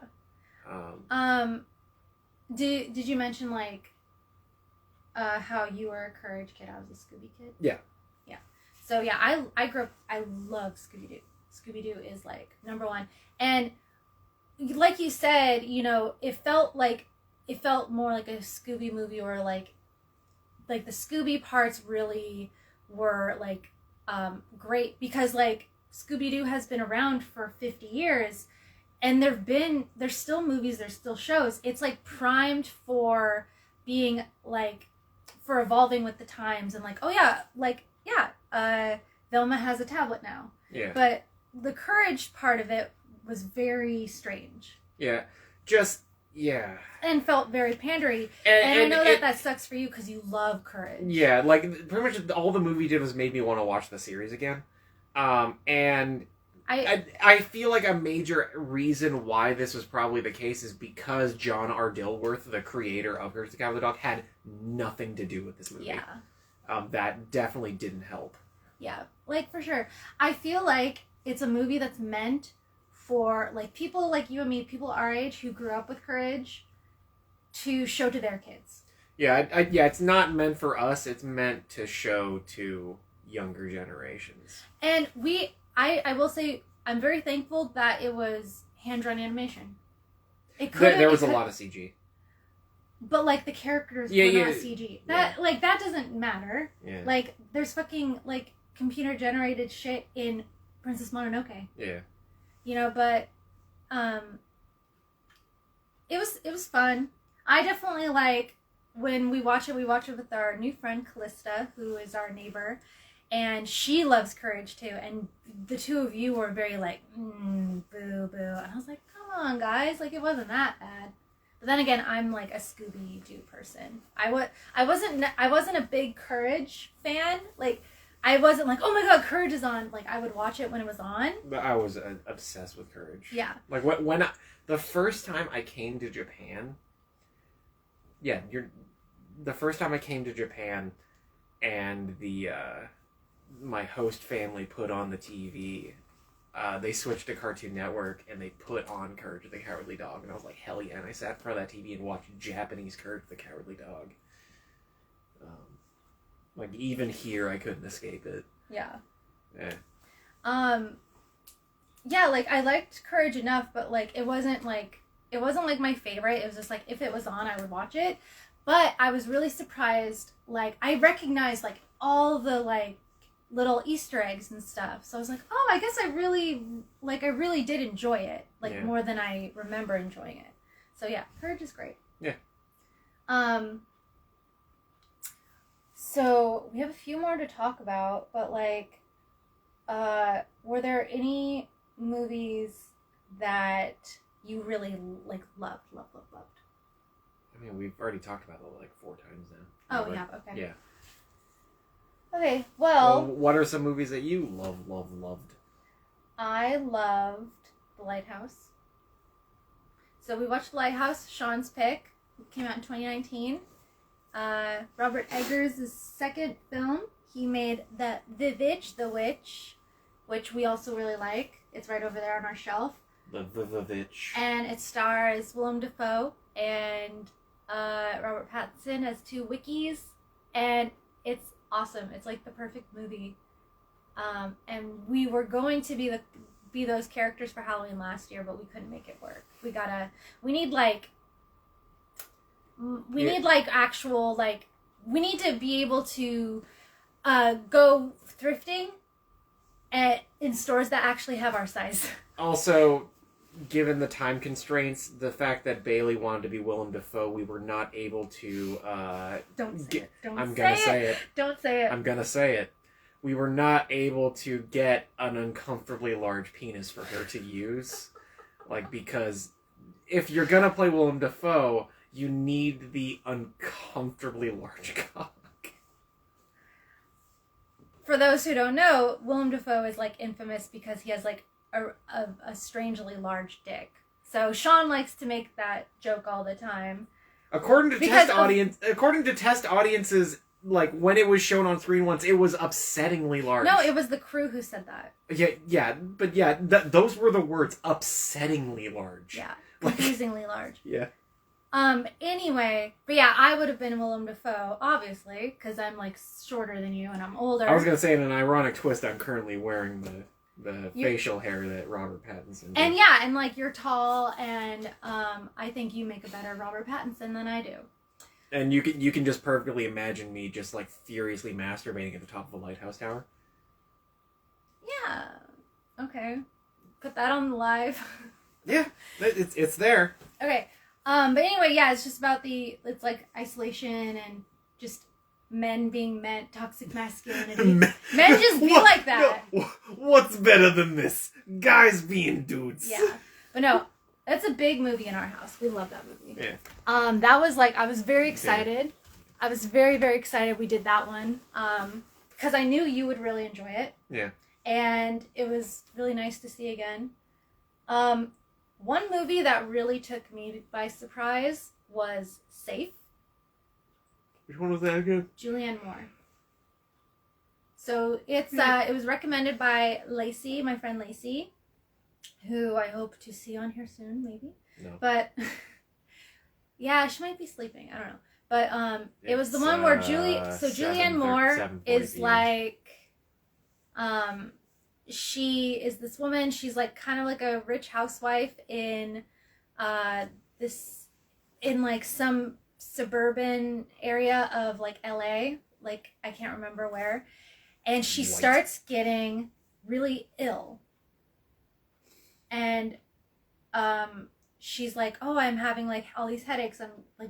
Did you mention like how you were a Courage kid? I was a Scooby kid. Yeah. Yeah. So yeah, I grew up. I love Scooby-Doo. Scooby-Doo is like number one, and like you said, it felt more like a Scooby movie, or like the Scooby parts really were like great because like Scooby-Doo has been around for 50 years, and there's still movies, there's still shows. It's like primed for being like for evolving with the times, and like Velma has a tablet now. Yeah. But the Courage part of it was very strange. Yeah. And felt very pandery. And I know that sucks for you because you love Courage. Yeah, like, pretty much all the movie did was made me want to watch the series again. And I feel like a major reason why this was probably the case is because John R. Dilworth, the creator of Courage the Cowardly Dog, had nothing to do with this movie. Yeah. That definitely didn't help. Yeah, like, for sure. I feel like it's a movie that's meant for like people like you and me, people our age who grew up with Courage, to show to their kids. Yeah, it's not meant for us. It's meant to show to younger generations. And I will say, I'm very thankful that it was hand-drawn animation. There was a lot of CG. But like the characters were not CG. That doesn't matter. Yeah. Like there's fucking like computer-generated shit in Princess Mononoke. Yeah. But it was fun. I definitely like when we watch it with our new friend Callista, who is our neighbor, and she loves Courage too, and the two of you were very like boo boo, and I was like, come on guys, like it wasn't that bad. But then again, I'm like a Scooby-Doo person. I wasn't a big Courage fan. Like I wasn't like, oh my god, Courage is on. Like, I would watch it when it was on. But I was obsessed with Courage. Yeah. Like the first time I came to Japan. Yeah, the first time I came to Japan, and my host family put on the TV. They switched to Cartoon Network and they put on Courage the Cowardly Dog, and I was like, hell yeah! And I sat in front of that TV and watched Japanese Courage the Cowardly Dog. Like, even here, I couldn't escape it. Yeah. Yeah. Yeah, like, I liked Courage enough, but, like, it wasn't my favorite. It was just, like, if it was on, I would watch it. But I was really surprised, like, I recognized, like, all the, like, little Easter eggs and stuff. So I was like, oh, I guess I really did enjoy it, like, more than I remember enjoying it. So, yeah, Courage is great. Yeah. So, we have a few more to talk about, but, like, were there any movies that you really, like, loved? I mean, we've already talked about it, like, 4 times now. Oh, we have? Okay. Yeah. Okay, well... What are some movies that you loved? I loved The Lighthouse. So, we watched The Lighthouse, Sean's pick. It came out in 2019. Robert Eggers' second film. He made The Witch, which we also really like. It's right over there on our shelf. The Witch. And it stars Willem Dafoe and Robert Pattinson as 2 wickies. And it's awesome. It's like the perfect movie. And we were going to be those characters for Halloween last year, but we couldn't make it work. We need actual, like, we need to be able to go thrifting in stores that actually have our size. Also, given the time constraints, the fact that Bailey wanted to be Willem Dafoe, we were not able to... Don't say it. I'm gonna say it. Don't say it. I'm gonna say it. We were not able to get an uncomfortably large penis for her to use. Like, because if you're gonna play Willem Dafoe, you need the uncomfortably large cock. For those who don't know, Willem Dafoe is, like, infamous because he has, like, a strangely large dick. So Sean likes to make that joke all the time. According to test audiences, like, when it was shown on screen once, it was upsettingly large. No, it was the crew who said that. Those were the words, upsettingly large. Yeah, confusingly large. Yeah. Anyway, but yeah, I would have been Willem Dafoe, obviously, because I'm, like, shorter than you and I'm older. I was going to say, in an ironic twist, I'm currently wearing the facial hair that Robert Pattinson did. And yeah, and, like, you're tall, and I think you make a better Robert Pattinson than I do. And you can just perfectly imagine me just, like, furiously masturbating at the top of a lighthouse tower. Yeah. Okay. Put that on the live. Yeah, it's there. Okay. But anyway, yeah, it's just about it's like isolation and just men being men, toxic masculinity. Men just be like that. What's better than this? Guys being dudes. Yeah. But no, that's a big movie in our house. We love that movie. Yeah. That was, like, I was very excited. I was very, very excited we did that one. Because I knew you would really enjoy it. Yeah. And it was really nice to see again. One movie that really took me by surprise was Safe. Which one was that again? Julianne Moore. So it was recommended by Lacey, my friend Lacey, who I hope to see on here soon, maybe. No. But yeah, she might be sleeping. I don't know. But it was the one where Julianne Moore is like, she is this woman. She's, like, kind of like a rich housewife in like some suburban area of, like, LA. Like, I can't remember where. And she starts getting really ill. And she's like, oh, I'm having, like, all these headaches. I'm, like,